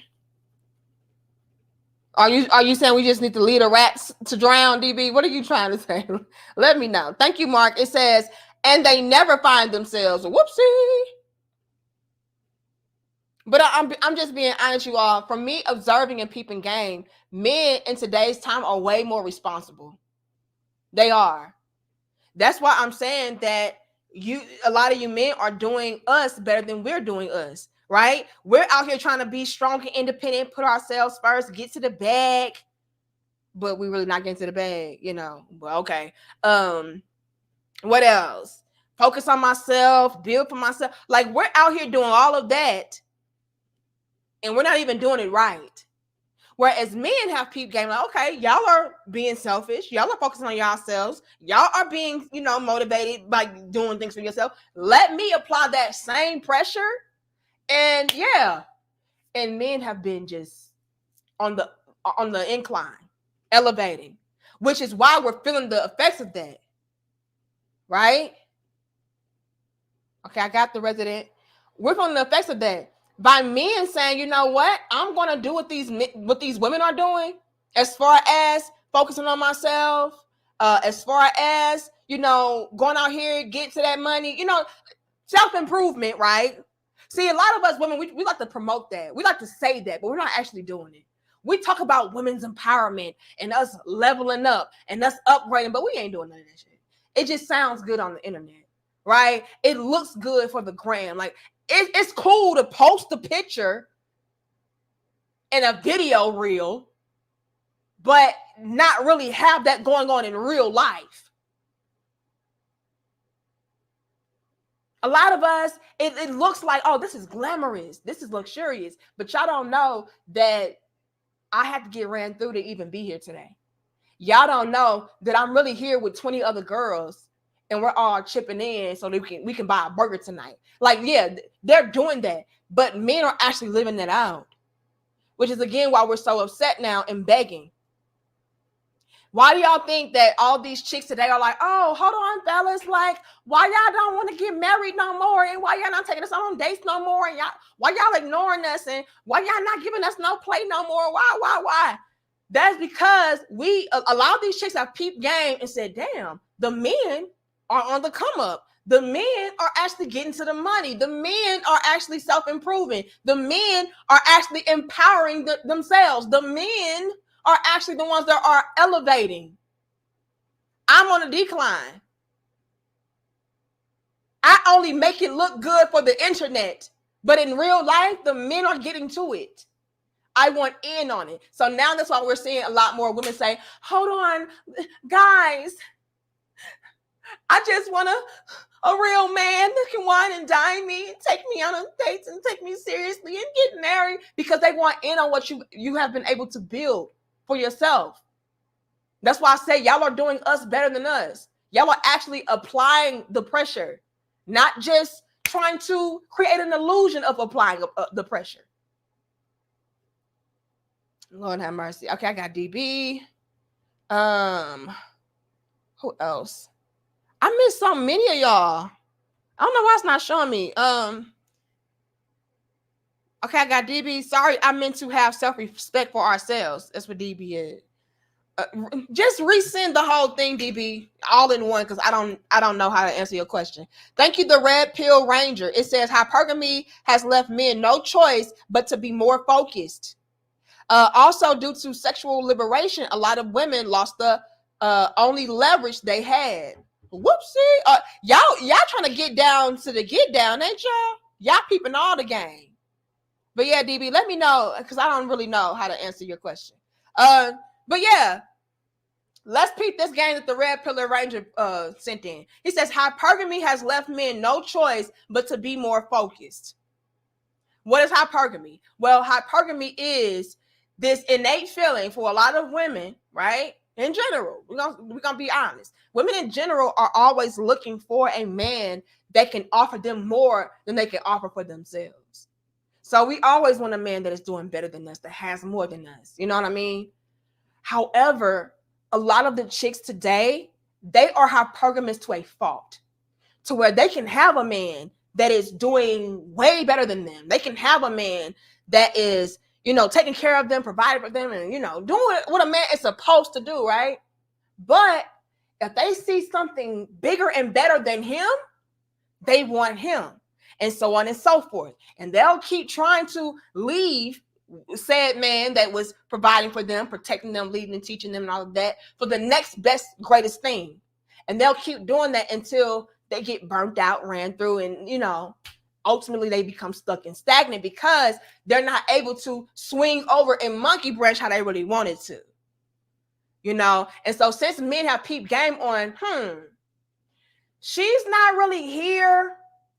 Are you saying we just need to lead the rats to drown, DB? What are you trying to say? Let me know. Thank you, Mark. It says, and they never find themselves. Whoopsie. But I'm just being honest, you all. From me observing and peeping game, men in today's time are way more responsible. They are. That's why I'm saying that a lot of you men are doing us better than we're doing us, right? We're out here trying to be strong and independent, put ourselves first, get to the bag, but we're really not getting to the bag, you know. Well, okay. What else? Focus on myself, build for myself. Like, we're out here doing all of that, and we're not even doing it right. Whereas men have peep game, like, okay, y'all are being selfish. Y'all are focusing on yourselves. Y'all are being, motivated by doing things for yourself. Let me apply that same pressure. And yeah, and men have been just on the incline, elevating, which is why we're feeling the effects of that, right? Okay, I got the resident. We're feeling the effects of that. By men saying, you know what, I'm going to do what these women are doing as far as focusing on myself, as far as, going out here, get to that money, self-improvement, right? See, a lot of us women, we like to promote that. We like to say that, but we're not actually doing it. We talk about women's empowerment and us leveling up and us upgrading, but we ain't doing none of that shit. It just sounds good on the internet, right? It looks good for the gram. Like, it's cool to post a picture and a video reel, but not really have that going on in real life. A lot of us, it looks like, oh, this is glamorous, this is luxurious, but y'all don't know that I had to get ran through to even be here today. Y'all don't know that I'm really here with 20 other girls and we're all chipping in so that we can buy a burger tonight. Like, yeah, they're doing that, but men are actually living that out, which is again why we're so upset now and begging. Why do y'all think that all these chicks today are like, oh, hold on, fellas, like, why y'all don't want to get married no more, and why y'all not taking us on dates no more, and why y'all ignoring us, and why y'all not giving us no play no more? Why? That's because a lot of these chicks have peeped game and said, damn, the men are on the come up. The men are actually getting to the money. The men are actually self-improving. The men are actually empowering themselves. The men are actually the ones that are elevating. I'm on a decline. I only make it look good for the internet, but in real life, the men are getting to it. I want in on it. So now that's why we're seeing a lot more women say, hold on, guys, I just want a real man that can wine and dine me and take me on dates and take me seriously and get married, because they want in on what you have been able to build for yourself. That's why I say y'all are doing us better than us. Y'all are actually applying the pressure, not just trying to create an illusion of applying the pressure. Lord have mercy. Okay, I got DB. Who else? I missed so many of y'all. I don't know why it's not showing me. Okay, I got DB. Sorry, I meant to have self-respect for ourselves. That's what DB is. Just resend the whole thing, DB, all in one, because I don't know how to answer your question. Thank you, the Red Pill Ranger. It says hypergamy has left men no choice but to be more focused. Also, due to sexual liberation, a lot of women lost the only leverage they had. Whoopsie! Y'all trying to get down to the get down, ain't y'all? Y'all peeping all the game. But yeah, DB, let me know, because I don't really know how to answer your question. But yeah, let's peep this game that the Red Pillar Ranger sent in. He says, hypergamy has left men no choice but to be more focused. What is hypergamy? Well, hypergamy is this innate feeling for a lot of women, right? In general, we're gonna be honest. Women in general are always looking for a man that can offer them more than they can offer for themselves. So we always want a man that is doing better than us, that has more than us. You know what I mean? However, a lot of the chicks today, they are hypergamous to a fault, to where they can have a man that is doing way better than them. They can have a man that is, taking care of them, providing for them, and, doing what a man is supposed to do, right? But if they see something bigger and better than him, they want him, and so on and so forth. And they'll keep trying to leave said man that was providing for them, protecting them, leading and teaching them and all of that for the next best, greatest thing. And they'll keep doing that until they get burnt out, ran through, and, ultimately they become stuck and stagnant because they're not able to swing over and monkey branch how they really wanted to, And so since men have peeped game on, she's not really here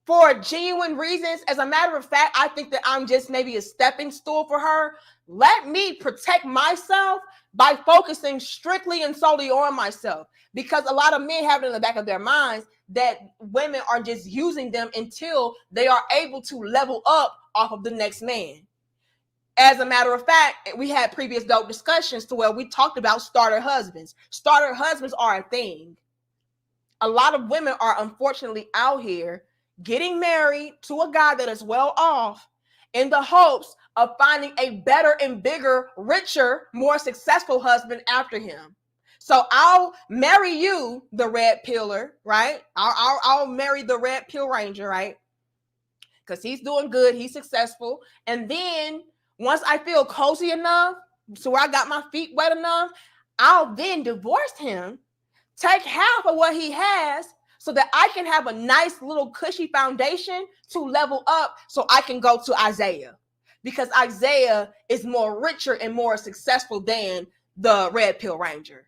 for genuine reasons. As a matter of fact, I think that I'm just maybe a stepping stool for her. Let me protect myself by focusing strictly and solely on myself, because a lot of men have it in the back of their minds that women are just using them until they are able to level up off of the next man. As a matter of fact, we had previous dope discussions to where we talked about starter husbands. Starter husbands are a thing. A lot of women are unfortunately out here getting married to a guy that is well off in the hopes of finding a better and bigger, richer, more successful husband after him. So I'll marry you, the Red Pillar, right? I'll marry the Red Pill Ranger, right? Because he's doing good, he's successful. And then once I feel cozy enough, so where I got my feet wet enough, I'll then divorce him, take half of what he has, so that I can have a nice little cushy foundation to level up so I can go to Isaiah. Because Isaiah is more richer and more successful than the Red Pill Ranger.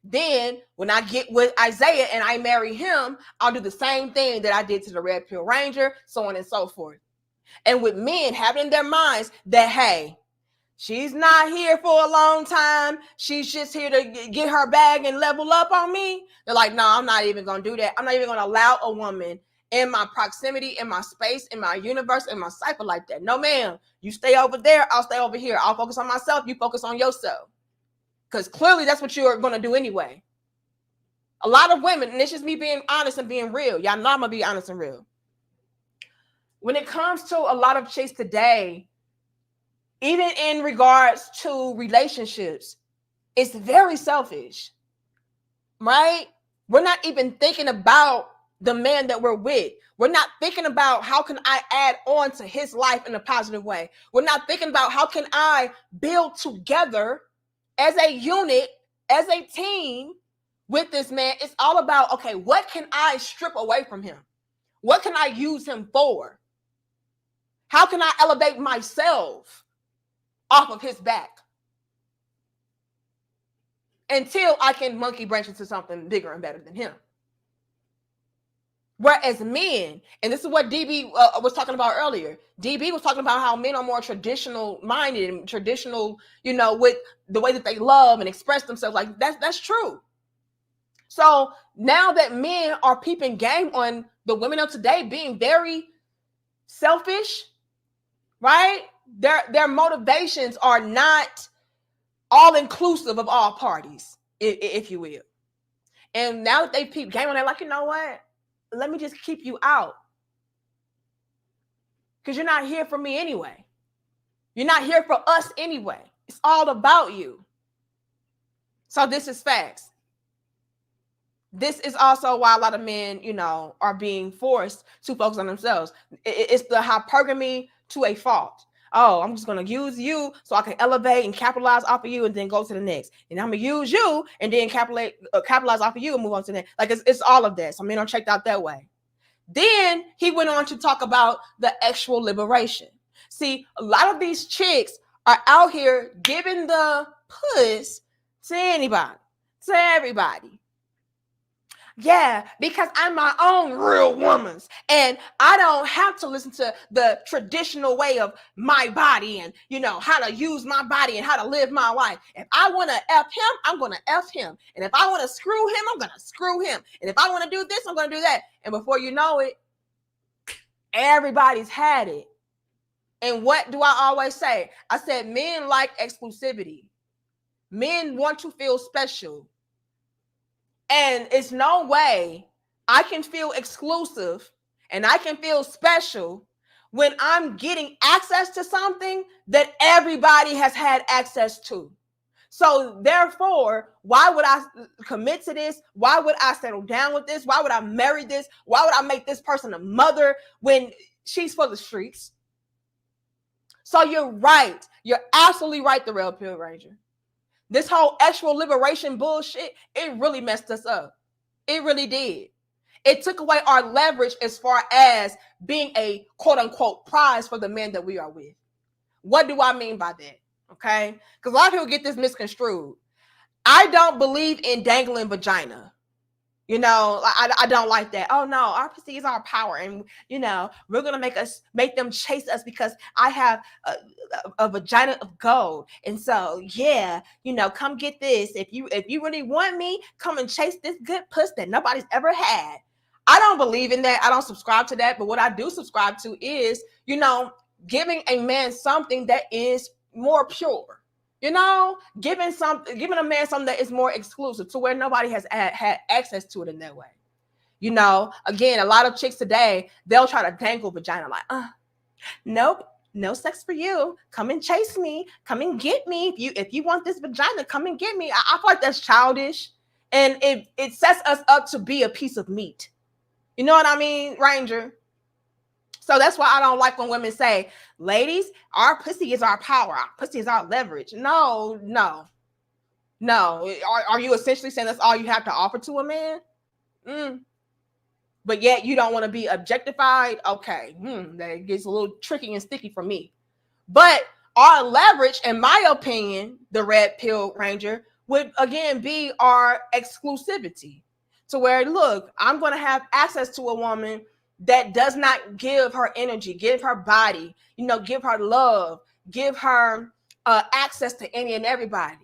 Then when I get with Isaiah and I marry him, I'll do the same thing that I did to the Red Pill Ranger, so on and so forth. And with men having in their minds that, hey, she's not here for a long time, she's just here to get her bag and level up on me, they're like, no, I'm not even going to do that. I'm not even going to allow a woman in my proximity, in my space, in my universe, in my cycle like that. No, ma'am. You stay over there, I'll stay over here. I'll focus on myself, you focus on yourself. Because clearly that's what you're going to do anyway. A lot of women, and it's just me being honest and being real. Y'all know I'm going to be honest and real. When it comes to a lot of chicks today, even in regards to relationships, it's very selfish, right? We're not even thinking about the man that we're with. We're not thinking about how can I add on to his life in a positive way. We're not thinking about how can I build together as a unit, as a team with this man. It's all about, okay, what can I strip away from him? What can I use him for? How can I elevate myself off of his back until I can monkey branch into something bigger and better than him? Whereas men, and this is what DB was talking about earlier. DB was talking about how men are more traditional minded and traditional, with the way that they love and express themselves. Like that's true. So now that men are peeping game on the women of today being very selfish, right? Their motivations are not all inclusive of all parties, if you will. And now that they peep game on that, like, you know what? Let me just keep you out. Because you're not here for me anyway. You're not here for us anyway. It's all about you. So this is facts. This is also why a lot of men, are being forced to focus on themselves. It's the hypergamy to a fault. Oh, I'm just going to use you so I can elevate and capitalize off of you and then go to the next. And I'm going to use you and then capitalize off of you and move on to the next. Like it's all of that. So men are checked out that way. Then he went on to talk about the actual liberation. See, a lot of these chicks are out here giving the puss to anybody, to everybody. Yeah, because I'm my own real woman and I don't have to listen to the traditional way of my body and, how to use my body and how to live my life. If I want to F him, I'm going to F him. And if I want to screw him, I'm going to screw him. And if I want to do this, I'm going to do that. And before you know it, everybody's had it. And what do I always say? I said, men like exclusivity. Men want to feel special. And it's no way I can feel exclusive and I can feel special when I'm getting access to something that everybody has had access to. So therefore, why would I commit to this? Why would I settle down with this? Why would I marry this? Why would I make this person a mother when she's for the streets? So you're right. You're absolutely right, the Red Pill Ranger. This whole actual liberation bullshit, it really messed us up. It really did. It took away our leverage as far as being a quote unquote prize for the men that we are with. What do I mean by that? Okay? Because a lot of people get this misconstrued. I don't believe in dangling vagina. I don't like that. Oh no, our pussy is our power, and we're gonna make them chase us because I have a vagina of gold, and so yeah, come get this. If you really want me, come and chase this good puss that nobody's ever had. I don't believe in that. I don't subscribe to that. But what I do subscribe to is, giving a man something that is more pure. Giving a man something that is more exclusive to where nobody has had access to it in that way. Again, a lot of chicks today, they'll try to dangle vagina like, nope, no sex for you. Come and chase me. Come and get me. If you want this vagina, come and get me. I feel like that's childish. And it sets us up to be a piece of meat. You know what I mean, Ranger? So that's why I don't like when women say, ladies, our pussy is our power. Our pussy is our leverage. No. Are you essentially saying that's all you have to offer to a man? But yet you don't want to be objectified? Okay. That gets a little tricky and sticky for me. But our leverage, in my opinion, the Red Pill Ranger, would again be our exclusivity, to where, look, I'm going to have access to a woman that does not give her energy, give her body, give her love, give her access to any and everybody.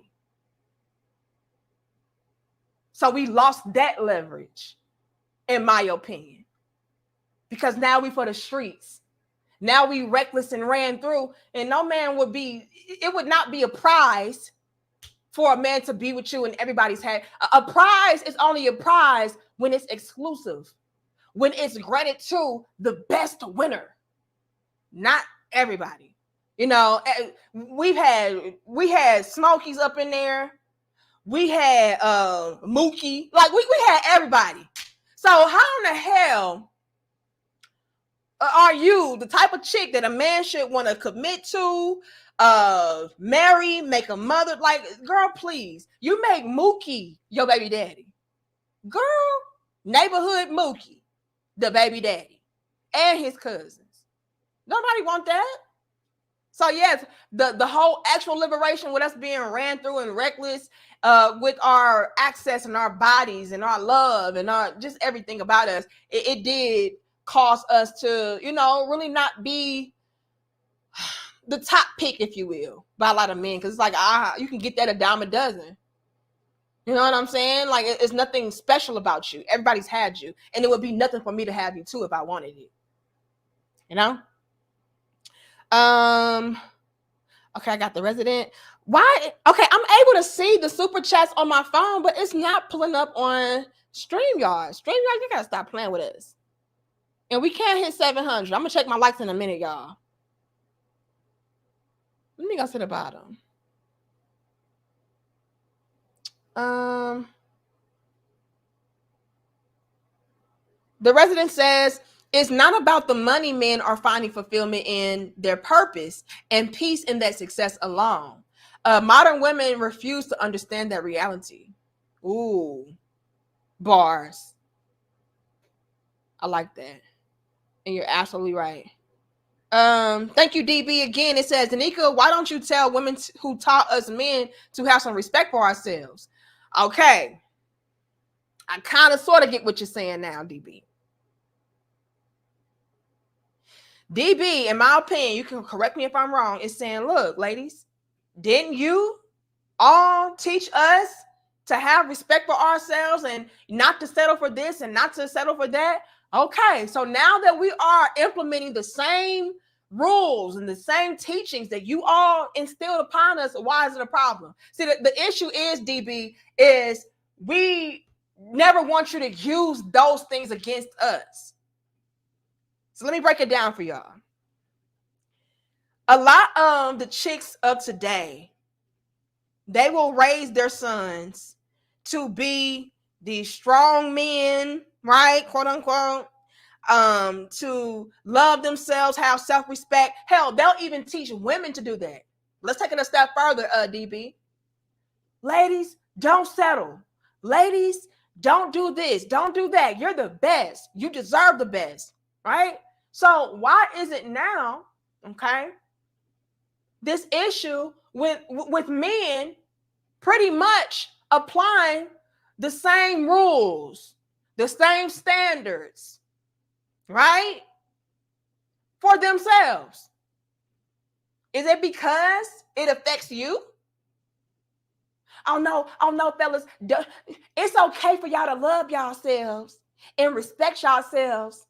So we lost that leverage, in my opinion, because now we for the streets. Now we reckless and ran through, and no man would be, it would not be a prize for a man to be with you and everybody's had. A prize is only a prize when it's exclusive, when it's granted to the best winner, not everybody. We had Smokies up in there. We had Mookie. Like we had everybody. So how in the hell are you the type of chick that a man should want to commit to, marry, make a mother? Like, girl, please. You make Mookie your baby daddy. Girl, neighborhood Mookie, the baby daddy, and his cousins. Nobody want that. So yes, the whole actual liberation with us being ran through and reckless, with our access and our bodies and our love and our just everything about us, it did cause us to, really not be the top pick, if you will, by a lot of men. Because it's like, you can get that a dime a dozen. You know what I'm saying? Like, it's nothing special about you. Everybody's had you. And it would be nothing for me to have you too if I wanted it. Okay, I got the resident. Why? Okay, I'm able to see the super chats on my phone, but it's not pulling up on StreamYard. StreamYard, you gotta stop playing with us. And we can't hit 700. I'm gonna check my likes in a minute, y'all. Let me go to the bottom. The resident says, it's not about the money men are finding fulfillment in their purpose and peace in that success alone. Modern women refuse to understand that reality. Ooh, bars. I like that. And you're absolutely right. Thank you, DB. Again, it says, Danica, why don't you tell women who taught us men to have some respect for ourselves? Okay. I kind of sort of get what you're saying now, DB. DB, in my opinion, you can correct me if I'm wrong, is saying, look, ladies, didn't you all teach us to have respect for ourselves and not to settle for this and not to settle for that? Okay, so now that we are implementing the same rules and the same teachings that you all instilled upon us, why is it a problem? See, the issue is, DB, is we never want you to use those things against us. So let me break it down for y'all. A lot of the chicks of today, they will raise their sons to be these strong men, right? Quote unquote. To love themselves, have self-respect. Hell, they'll even teach women to do that. Let's take it a step further, DB. Ladies, don't settle. Ladies, don't do this. Don't do that. You're the best. You deserve the best, right? So why is it now, okay, this issue with men pretty much applying the same rules, the same standards, right, for themselves? Is it because it affects you? Oh no, fellas, it's okay for y'all to love yourselves and respect yourselves,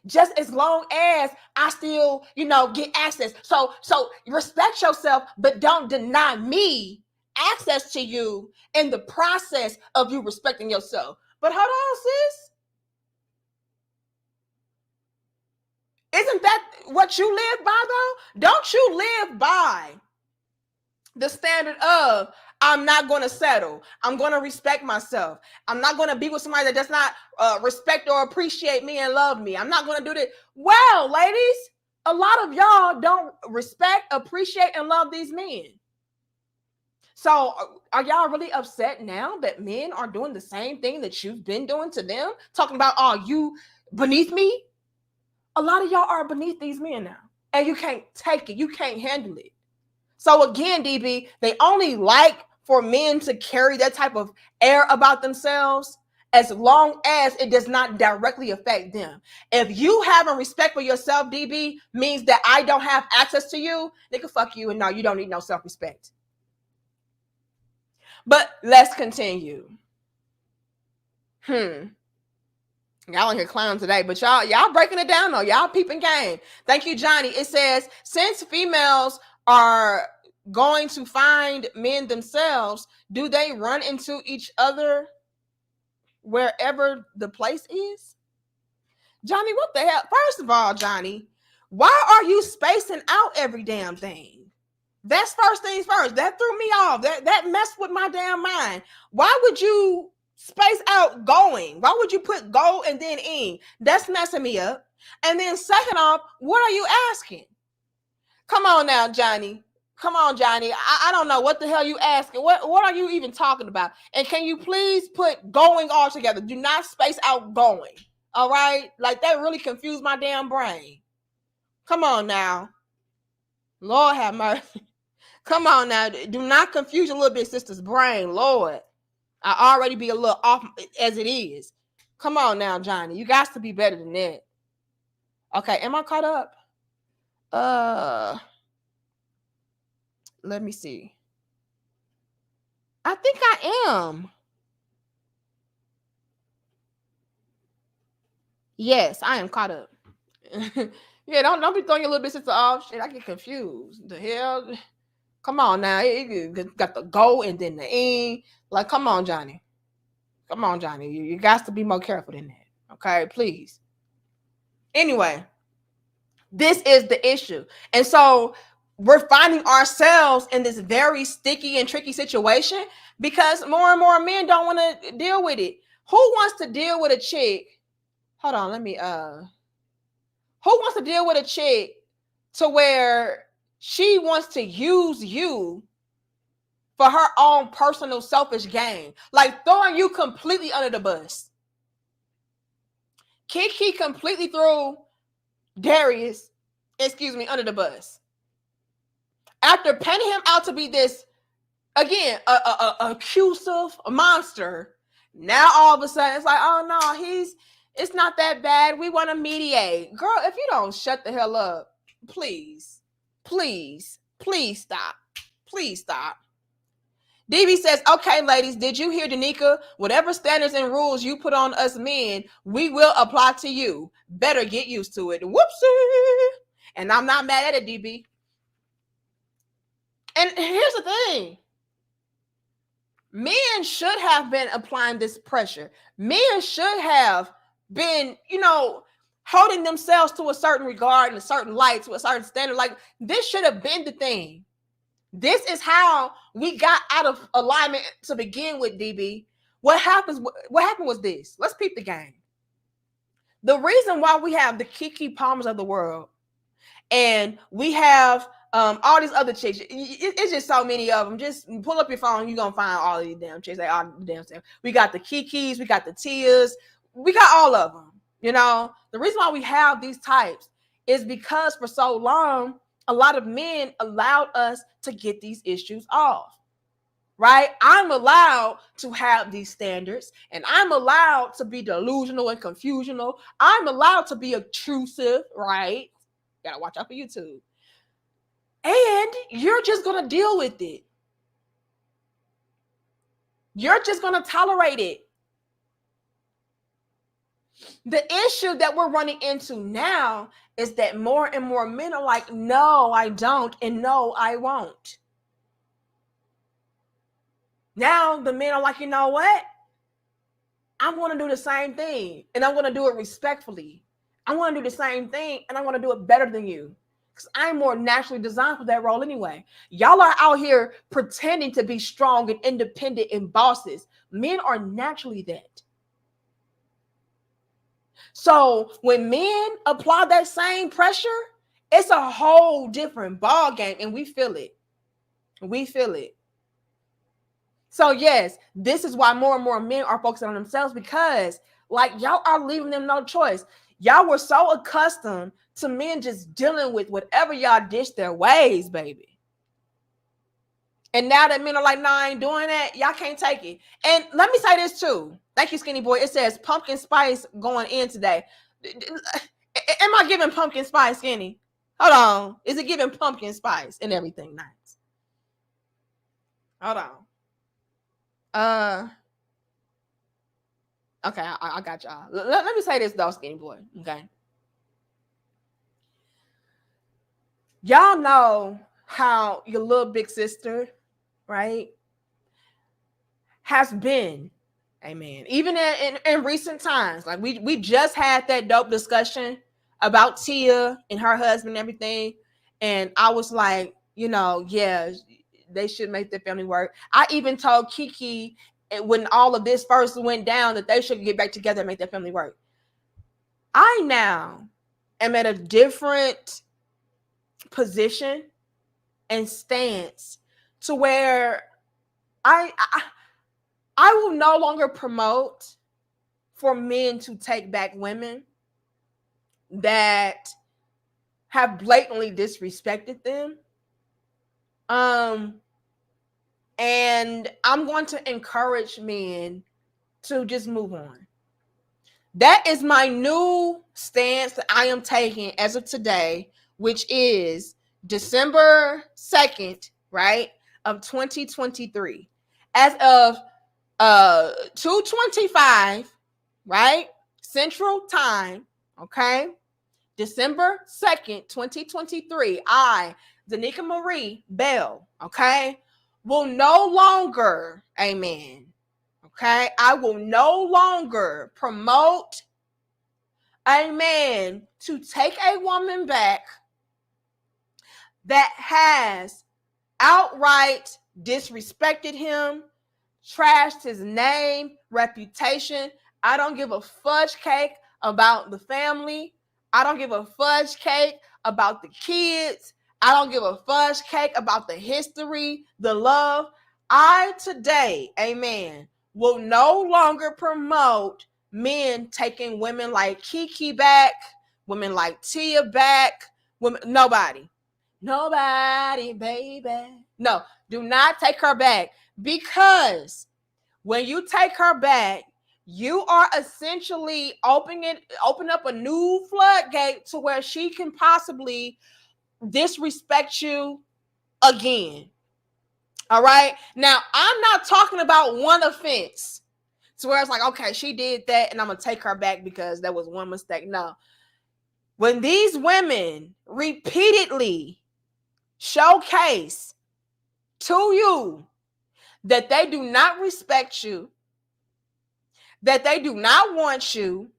just as long as I still, get access. So respect yourself, but don't deny me access to you in the process of you respecting yourself. But hold on, sis. Isn't that what you live by, though? Don't you live by the standard of, I'm not going to settle. I'm going to respect myself. I'm not going to be with somebody that does not respect or appreciate me and love me. I'm not going to do that. Well, ladies, a lot of y'all don't respect, appreciate, and love these men. So are y'all really upset now that men are doing the same thing that you've been doing to them? Talking about, oh, you beneath me? A lot of y'all are beneath these men now. And you can't take it. You can't handle it. So again, DB, they only like for men to carry that type of air about themselves, as long as it does not directly affect them. If you having respect for yourself, DB, means that I don't have access to you, nigga, fuck you, and no, you don't need no self-respect. But let's continue. Y'all in here clowning today, but y'all breaking it down though. Y'all peeping game. Thank you, Johnny. It says, since females are going to find men themselves, do they run into each other wherever the place is? Johnny, what the hell? First of all, Johnny, why are you spacing out every damn thing? That's first things first. That threw me off. That messed with my damn mind. Why would you space out going? Why would you put go and then in? That's messing me up. And then second off, what are you asking? Come on now, Johnny. Come on, Johnny. I don't know what the hell you asking. What are you even talking about? And can you please put going all together? Do not space out going. All right? Like, that really confused my damn brain. Come on now. Lord have mercy. Come on now. Do not confuse your little bit sister's brain, Lord. I already be a little off as it is. Come on now, Johnny. You got to be better than that. Okay, am I caught up? Let me see. I think I am. Yes, I am caught up. Yeah, don't be throwing your little bit sister off. Shit, I get confused. The hell? Come on now. It got the go and then the in. Like, come on, Johnny. Come on, Johnny. You got to be more careful than that. Okay, please. Anyway, this is the issue. And so we're finding ourselves in this very sticky and tricky situation because more and more men don't want to deal with it. Who wants to deal with a chick? Hold on, who wants to deal with a chick to where she wants to use you for her own personal selfish gain? Like throwing you completely under the bus. Kiki completely threw Darius, under the bus. After painting him out to be this, again, a accusive monster, now all of a sudden it's like, oh no, it's not that bad. We want to mediate. Girl, if you don't shut the hell up, please stop. Please stop. DB says, okay, ladies, did you hear Danica? Whatever standards and rules you put on us men, we will apply to you. Better get used to it. Whoopsie. And I'm not mad at it, DB. And here's the thing. Men should have been applying this pressure. Men should have been, holding themselves to a certain regard and a certain light, to a certain standard. Like, this should have been the thing. This is how we got out of alignment to begin with, DB. What happened was this. Let's peep the game. The reason why we have the Kiki Palmers of the world and we have all these other chicks, it's just so many of them. Just pull up your phone, you're going to find all of these damn chicks. They all the damn same. We got the Kikis, we got the Tias, we got all of them. The reason why we have these types is because for so long, a lot of men allowed us to get these issues off, right? I'm allowed to have these standards and I'm allowed to be delusional and confusional. I'm allowed to be obtrusive, right? Gotta watch out for YouTube. And you're just going to deal with it. You're just going to tolerate it. The issue that we're running into now is that more and more men are like, no, I don't, and no, I won't. Now the men are like, you know what? I'm going to do the same thing, and I'm going to do it respectfully. I'm going to do the same thing, and I'm going to do it better than you. Because I'm more naturally designed for that role anyway. Y'all are out here pretending to be strong and independent and bosses. Men are naturally that. So when men apply that same pressure, it's a whole different ball game, and we feel it. We feel it. So yes, this is why more and more men are focusing on themselves because, like, y'all are leaving them no choice. Y'all were so accustomed to men just dealing with whatever y'all dish their ways, baby. And now that men are like, nah, I ain't doing that, y'all can't take it. And let me say this too. Thank you, Skinny Boy. It says pumpkin spice going in today. Am I giving pumpkin spice, Skinny? Hold on. Is it giving pumpkin spice and everything nice? Hold on. Okay, I got y'all. Let me say this though, Skinny Boy. Okay. Y'all know how your little big sister, right, has been, amen, even in recent times. Like we just had that dope discussion about Tia and her husband and everything. And I was like, yeah, they should make their family work. I even told Kiki when all of this first went down that they should get back together and make their family work. I now am at a different position and stance to where I will no longer promote for men to take back women that have blatantly disrespected them. And I'm going to encourage men to just move on. That is my new stance that I am taking as of today, which is December 2nd, right, of 2023. As of 2:25, right, Central Time, okay, December 2nd, 2023, I, Danica Marie Bell, okay, will no longer, amen, okay, I will no longer promote a man to take a woman back that has outright disrespected him, trashed his name, reputation. I don't give a fudge cake about the family. I don't give a fudge cake about the kids. I don't give a fudge cake about the history, the love. I today, amen, will no longer promote men taking women like Kiki back, women like Tia back, women, nobody, baby. No, do not take her back, because when you take her back, you are essentially open up a new floodgate to where she can possibly disrespect you again. All right. Now, I'm not talking about one offense to where it's like, okay, she did that and I'm going to take her back because that was one mistake. No. When these women repeatedly showcase to you that they do not respect you, that they do not want you,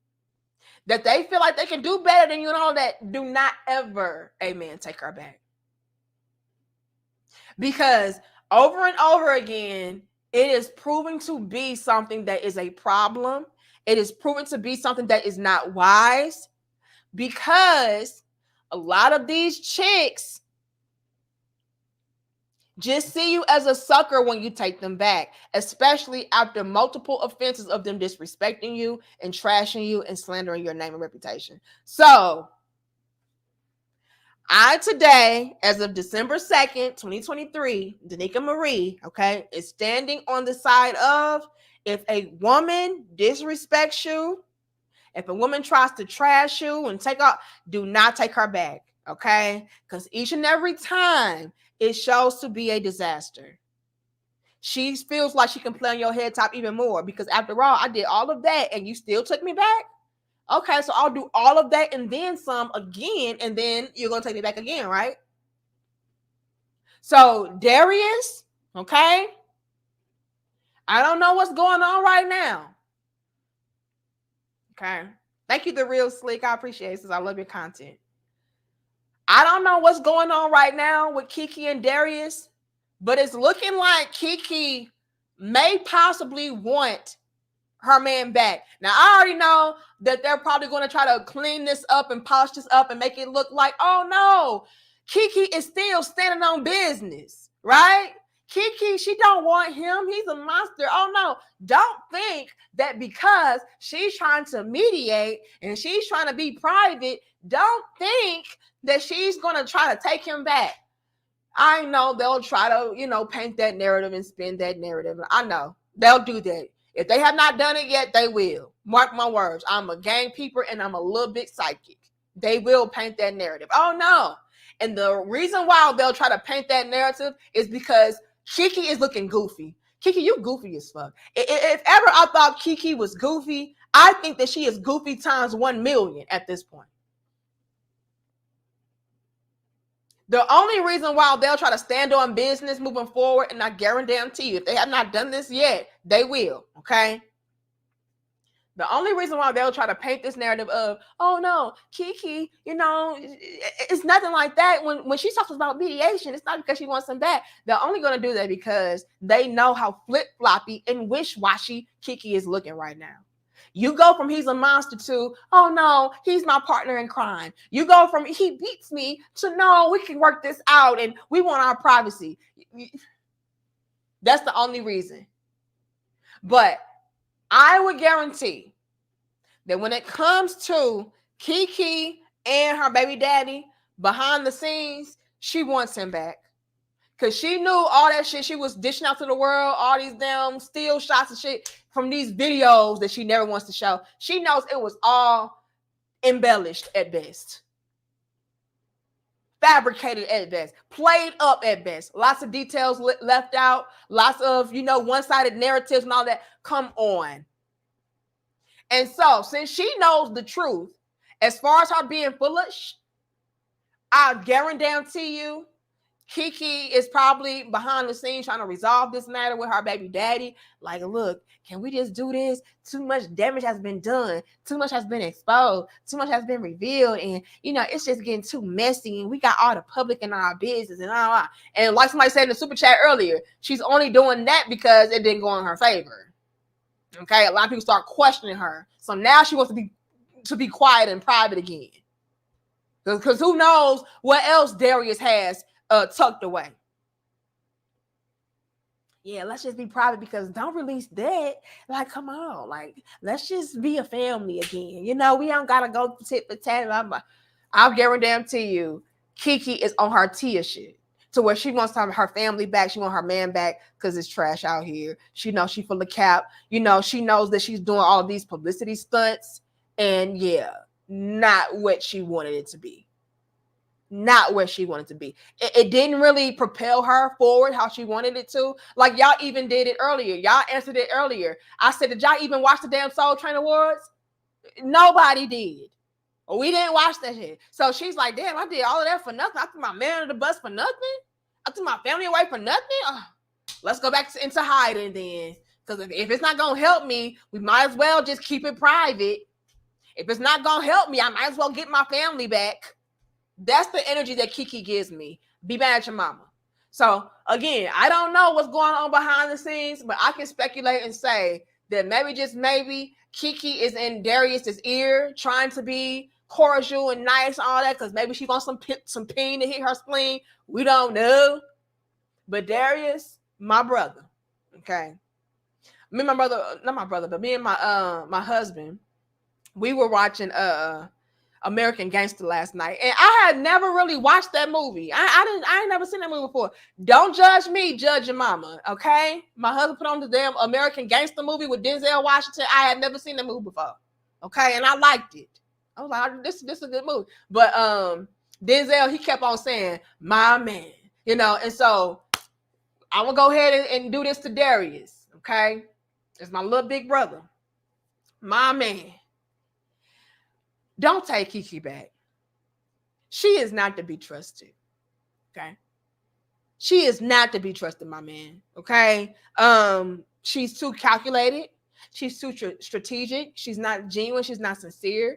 that they feel like they can do better than you and all that, do not ever, amen, take her back. Because over and over again, it is proving to be something that is a problem. It is proven to be something that is not wise, because a lot of these chicks just see you as a sucker when you take them back, especially after multiple offenses of them disrespecting you and trashing you and slandering your name and reputation. So I today, as of December 2nd, 2023, Danica Marie, okay, is standing on the side of, if a woman disrespects you, if a woman tries to trash you and take off, do not take her back, okay? Because each and every time it shows to be a disaster. She feels like she can play on your head top even more, because after all, I did all of that and you still took me back? Okay, so I'll do all of that and then some again, and then you're going to take me back again, right? So Darius, okay, I don't know what's going on right now. Okay. Thank you, The Real Slick. I appreciate it, since I love your content. I don't know what's going on right now with Kiki and Darius, but it's looking like Kiki may possibly want her man back. Now, I already know that they're probably going to try to clean this up and polish this up and make it look like, oh no, Kiki is still standing on business, right? Kiki, she don't want him. He's a monster. Oh no, don't think that because she's trying to mediate and she's trying to be private, don't think that she's going to try to take him back. I know they'll try to, paint that narrative and spin that narrative. I know they'll do that. If they have not done it yet, they will. Mark my words. I'm a gang peeper and I'm a little bit psychic. They will paint that narrative. Oh no. And the reason why they'll try to paint that narrative is because Kiki is looking goofy. Kiki, you goofy as fuck. If ever I thought Kiki was goofy, I think that she is goofy times 1,000,000 at this point. The only reason why they'll try to stand on business moving forward, and I guarantee you, if they have not done this yet, they will, okay? The only reason why they'll try to paint this narrative of, oh no, Kiki, it's nothing like that. When she talks about mediation, it's not because she wants them back. They're only going to do that because they know how flip-floppy and wish-washy Kiki is looking right now. You go from he's a monster to, oh no, he's my partner in crime. You go from he beats me to, no, we can work this out and we want our privacy. That's the only reason. But I would guarantee that when it comes to Kiki and her baby daddy behind the scenes, she wants him back. Because she knew all that shit she was dishing out to the world, all these damn still shots and shit from these videos that she never wants to show. She knows it was all embellished at best. Fabricated at best. Played up at best. Lots of details left out. Lots of, one-sided narratives and all that. Come on. And so, since she knows the truth, as far as her being foolish, I guarantee you, Kiki is probably behind the scenes trying to resolve this matter with her baby daddy. Like, look, can we just do this? Too much damage has been done. Too much has been exposed. Too much has been revealed. And, it's just getting too messy. And we got all the public in our business and all that. And like somebody said in the super chat earlier, she's only doing that because it didn't go in her favor. Okay, a lot of people start questioning her. So now she wants to be quiet and private again. Because who knows what else Darius has tucked away. Yeah, let's just be private because don't release that. Like, come on. Like, let's just be a family again. We don't got to go tit for tat. I'll guarantee you, Kiki is on her Tia shit. To where she wants to have her family back. She wants her man back because it's trash out here. She knows she's full of cap. She knows that she's doing all of these publicity stunts. And yeah, not what she wanted it to be. Not where she wanted to be. It didn't really propel her forward how she wanted it to. Like y'all even did it earlier. Y'all answered it earlier. I said, did y'all even watch the damn Soul Train Awards? Nobody did. We didn't watch that shit. So she's like, damn, I did all of that for nothing. I threw my man under the bus for nothing. I threw my family away for nothing. Let's go back into hiding then. Because if it's not going to help me, we might as well just keep it private. If it's not going to help me, I might as well get my family back. That's the energy that Kiki gives me. Be mad at your mama. So, again, I don't know what's going on behind the scenes, but I can speculate and say that maybe, just maybe, Kiki is in Darius's ear trying to be cordial and nice and all that because maybe she wants some pain to hit her spleen. We don't know. But Darius, my brother, okay? Me and my brother, not my brother, but me and my husband, we were watching American Gangster last night, and I had never really watched that movie. I ain't never seen that movie before. Don't judge me, judge your mama, okay? My husband put on the damn American Gangster movie with Denzel Washington. I had never seen that movie before, okay? And I liked it. I was like, this is a good movie. But Denzel, he kept on saying, my man, and so I'm gonna go ahead and do this to Darius, okay? It's my little big brother, my man. Don't take Kiki back. She is not to be trusted. Okay. She is not to be trusted, my man. Okay. She's too calculated. She's too strategic. She's not genuine. She's not sincere.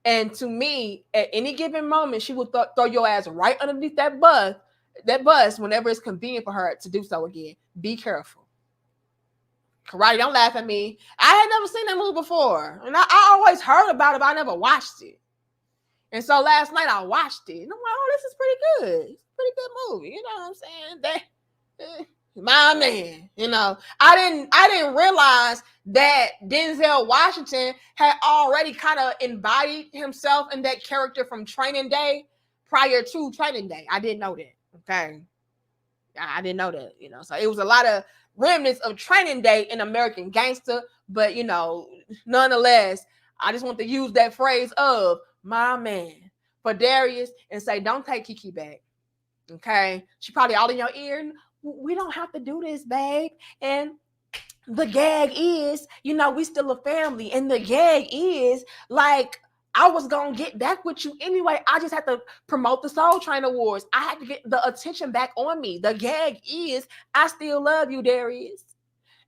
And to me, at any given moment, she will throw your ass right underneath that bus whenever it's convenient for her to do so again. Be careful. Karate, don't laugh at me. I had never seen that movie before. And I always heard about it, but I never watched it. And so last night I watched it. And I'm like, oh, this is pretty good. It's a pretty good movie. You know what I'm saying? My man. I didn't realize that Denzel Washington had already kind of embodied himself in that character from Training Day prior to Training Day. I didn't know that. Okay. I didn't know that, So it was a lot of remnants of Training Day in American Gangster, but nonetheless, I just want to use that phrase of my man for Darius and say, don't take Keke back. Okay. She probably all in your ear. We don't have to do this, babe. And the gag is, we still a family. And the gag is like, I was gonna get back with you anyway. I just had to promote the Soul Train Awards. I had to get the attention back on me. The gag is, I still love you, Darius.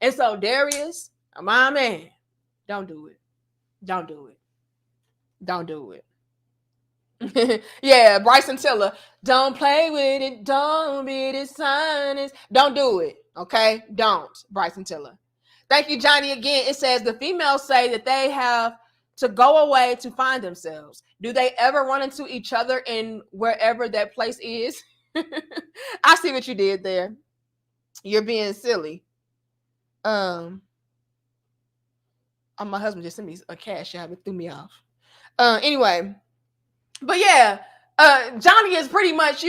And so, Darius, my man, don't do it. Don't do it. Don't do it. Yeah, Bryson Tiller. Don't play with it. Don't be dishonest. Don't do it. Okay? Don't, Bryson Tiller. Thank you, Johnny. Again, it says the females say that they have to go away to find themselves. Do they ever run into each other in wherever that place is? I see what you did there. You're being silly. My husband just sent me a cash app. It threw me off. Anyway, but yeah, Johnny is pretty much,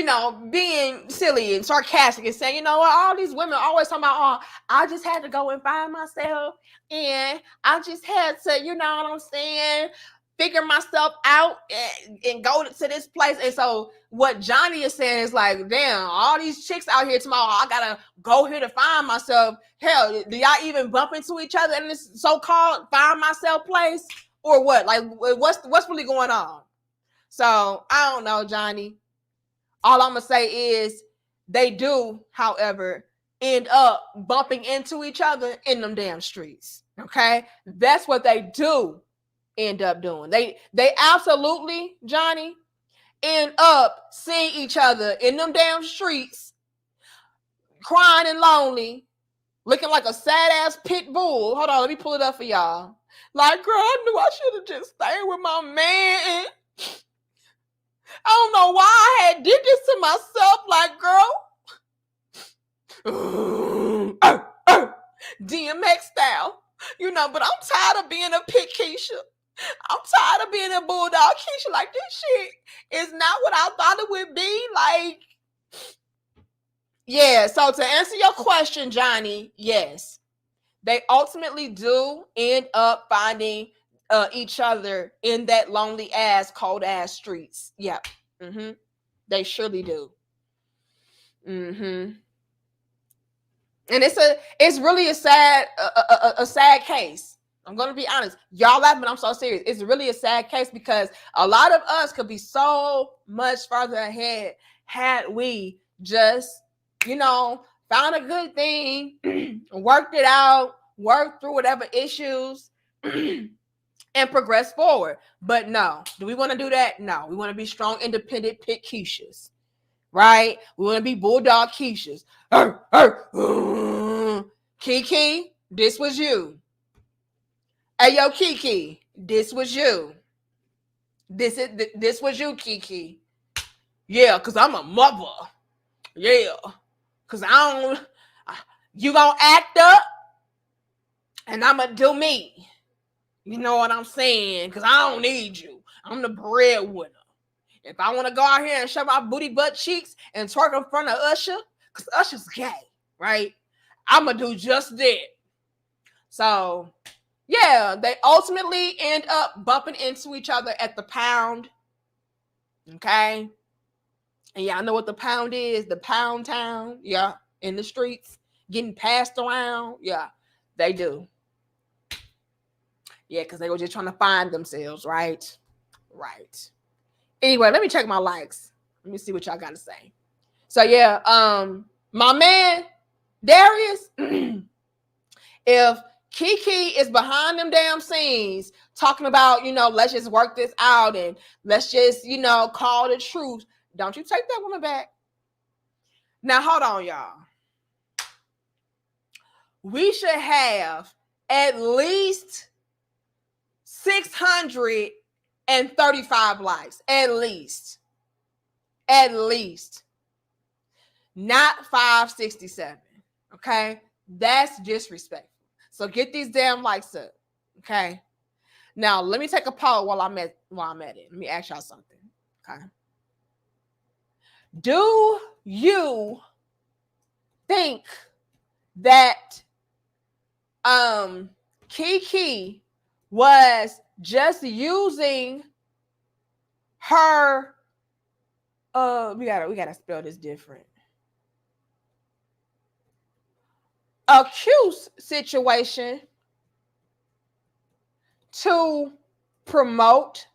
being silly and sarcastic and saying, what, all these women always talking about, oh, I just had to go and find myself, and I just had to, you know what I'm saying, figure myself out and go to this place. And so what Johnny is saying is like, damn, all these chicks out here tomorrow, I gotta go here to find myself. Hell, do y'all even bump into each other in this so-called find myself place? Or what? Like, what's really going on? So I don't know, Johnny. All I'm gonna say is they do, however, end up bumping into each other in them damn streets. Okay, that's what they do end up doing. They absolutely, Johnny, end up seeing each other in them damn streets, crying and lonely, looking like a sad ass pit bull. Hold on, let me pull it up for y'all. Like, girl, I knew I should have just stayed with my man. I don't know why I had did this to myself. Like, girl, DMX style, but I'm tired of being a pit Keisha. I'm tired of being a bulldog Keisha. Like, this shit is not what I thought it would be. Like, yeah. So to answer your question, Johnny, yes, they ultimately do end up finding each other in that lonely ass, cold ass streets. Yeah. Mm-hmm. They surely do. Mm-hmm. And it's really a sad case. I'm gonna be honest. Y'all laugh, but I'm so serious. It's really a sad case because a lot of us could be so much farther ahead had we just, found a good thing, worked it out, worked through whatever issues, and progress forward. But no, do we want to do that? No, we want to be strong, independent pit Keishas, right? We want to be bulldog Keishas. Kiki, this was you. Hey, yo, Kiki, this was you. This was you, Kiki. Yeah, because I'm a mother. Yeah, because you gonna act up and I'm gonna do me. You know what I'm saying? Because I don't need you. I'm the breadwinner. If I want to go out here and show my booty butt cheeks and twerk in front of Usher, because Usher's gay, right? I'm going to do just that. So, yeah, they ultimately end up bumping into each other at the Pound. Okay? And yeah, I know what the Pound is. The Pound Town. Yeah, in the streets. Getting passed around. Yeah, they do. Yeah, because they were just trying to find themselves, right? Right. Anyway, let me check my likes. Let me see what y'all got to say. So, yeah, my man, Darius, if Keke is behind them damn scenes talking about, let's just work this out and let's just, call the truth, don't you take that woman back. Now, hold on, y'all. We should have at least 635 likes. At least. Not 567. Okay? That's disrespectful. So get these damn likes up. Okay? Now, let me take a poll while I'm at it. Let me ask y'all something. Okay? Do you think that Kiki was just using her we gotta spell this different. Acute situation to promote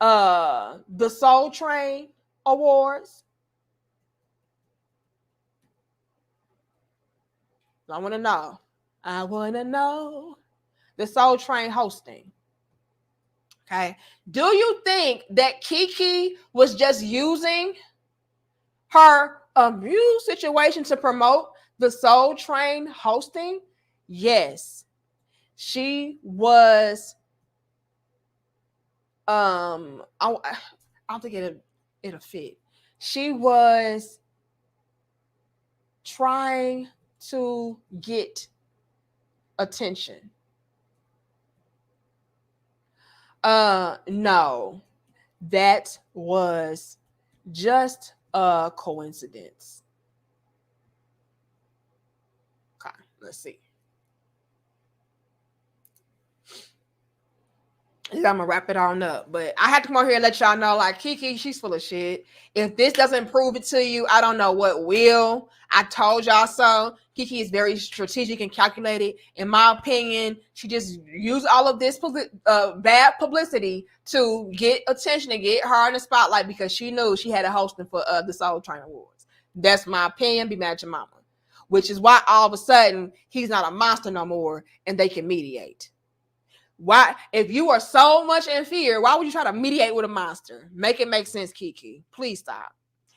the Soul Train Awards? I want to know. I want to know the Soul Train hosting. Okay. Do you think that Kiki was just using her abuse situation to promote the Soul Train hosting? Yes. She was I don't think it'll fit. She was trying to get attention. No, that was just a coincidence. Okay, let's see. I'm gonna wrap it on up, but I had to come over here and let y'all know, like, Kiki, she's full of shit. If this doesn't prove it to you, I don't know what will. I told y'all so. Kiki is very strategic and calculated. In my opinion, she just used all of this bad publicity to get attention and get her in the spotlight because she knew she had a hosting for the Soul Train Awards. That's my opinion. Be mad at your mama. Which is why all of a sudden he's not a monster no more and they can mediate. Why, if you are so much in fear, why would you try to mediate with a monster? Make it make sense, Kiki. Please stop.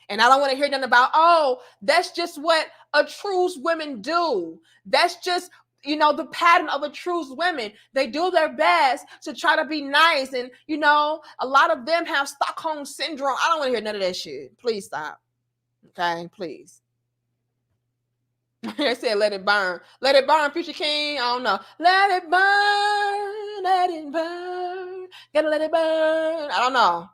And I don't want to hear nothing about, oh, that's just what a truce women do. That's just, the pattern of a truce women. They do their best to try to be nice. And, a lot of them have Stockholm syndrome. I don't want to hear none of that shit. Please stop. Okay, please. They said, let it burn. Let it burn, Future King. I don't know. Let it burn. Let it burn. Gotta let it burn. I don't know.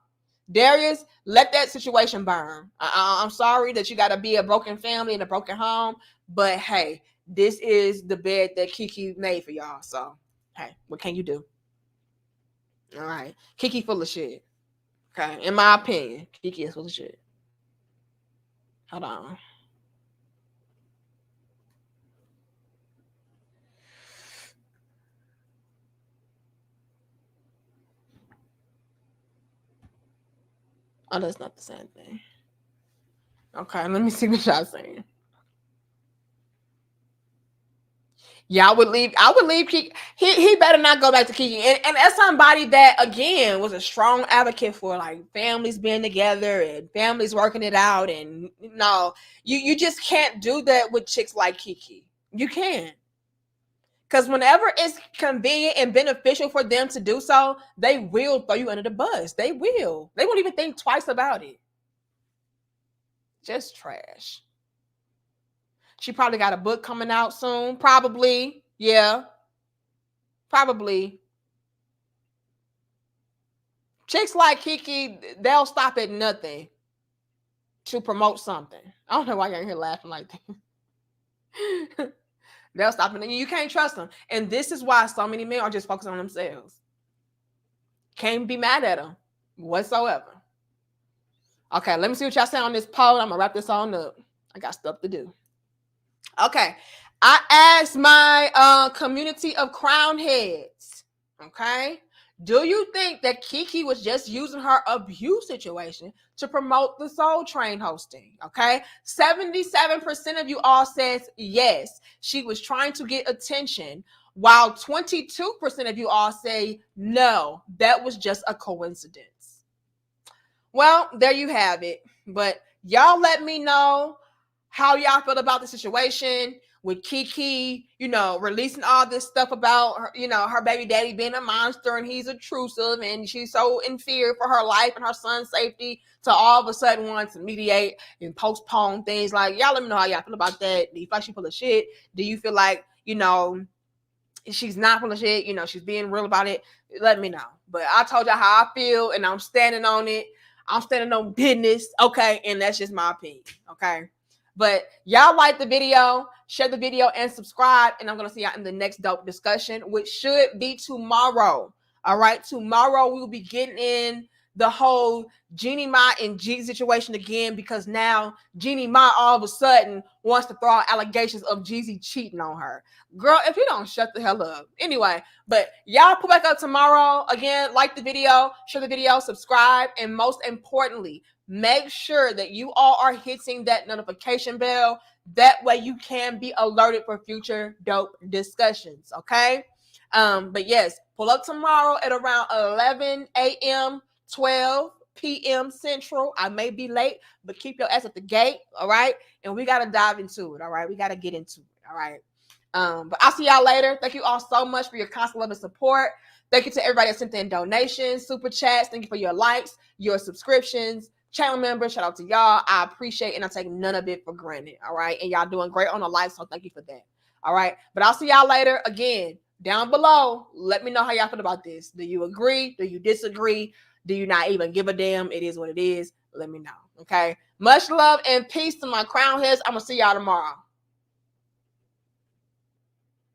Darius, let that situation burn. I'm sorry that you got to be a broken family and a broken home. But, hey, this is the bed that Kiki made for y'all. So, hey, what can you do? All right. Kiki full of shit. Okay. In my opinion, Kiki is full of shit. Hold on. Oh, that's not the same thing. Okay, let me see what y'all saying. Yeah, I would leave Kiki. He better not go back to Kiki. And as somebody that, again, was a strong advocate for, like, families being together and families working it out. And, you just can't do that with chicks like Kiki. You can't. Because whenever it's convenient and beneficial for them to do so, they will throw you under the bus. They will. They won't even think twice about it. Just trash. She probably got a book coming out soon. Probably. Yeah. Probably. Chicks like Kiki, they'll stop at nothing to promote something. I don't know why you're in here laughing like that. They'll stop it. You can't trust them. And this is why so many men are just focused on themselves. Can't be mad at them whatsoever. Okay, let me see what y'all say on this poll. I'm going to wrap this on up. I got stuff to do. Okay, I asked my community of crown heads, okay, do you think that Kiki was just using her abuse situation to promote the Soul Train hosting? Okay, 77% of you all says yes, she was trying to get attention, while 22% of you all say no, that was just a coincidence. Well, there you have it. But y'all let me know how y'all feel about the situation with Kiki, releasing all this stuff about her, her baby daddy being a monster and he's intrusive and she's so in fear for her life and her son's safety to all of a sudden want to mediate and postpone things. Like, y'all let me know how y'all feel about that. Do you feel like she's full of shit? Do you feel like, she's not full of shit? She's being real about it? Let me know. But I told y'all how I feel and I'm standing on it. I'm standing on business, okay? And that's just my opinion, okay? But y'all like the video, share the video, and subscribe. And I'm going to see y'all in the next dope discussion, which should be tomorrow. All right? Tomorrow we will be getting in the whole Jeannie Mai and Jeezy situation again, because now Jeannie Mai all of a sudden wants to throw out allegations of Jeezy cheating on her. Girl, if you don't shut the hell up. Anyway, but y'all put back up tomorrow. Again, like the video, share the video, subscribe, and most importantly, make sure that you all are hitting that notification bell. That way you can be alerted for future dope discussions, okay? But yes, pull up tomorrow at around 11 a.m., 12 p.m. Central. I may be late, but keep your ass at the gate, all right? And we got to dive into it, all right? We got to get into it, all right? But I'll see y'all later. Thank you all so much for your constant love and support. Thank you to everybody that sent in donations, super chats. Thank you for your likes, your subscriptions, channel members. Shout out to y'all. I appreciate it, and I take none of it for granted, all right? And y'all doing great on the live, so thank you for that, all right? But I'll see y'all later. Again, down below, let me know how y'all feel about this. Do you agree? Do you disagree? Do you not even give a damn? It is what it is. Let me know, okay? Much love and peace to my crown heads. I'm going to see y'all tomorrow.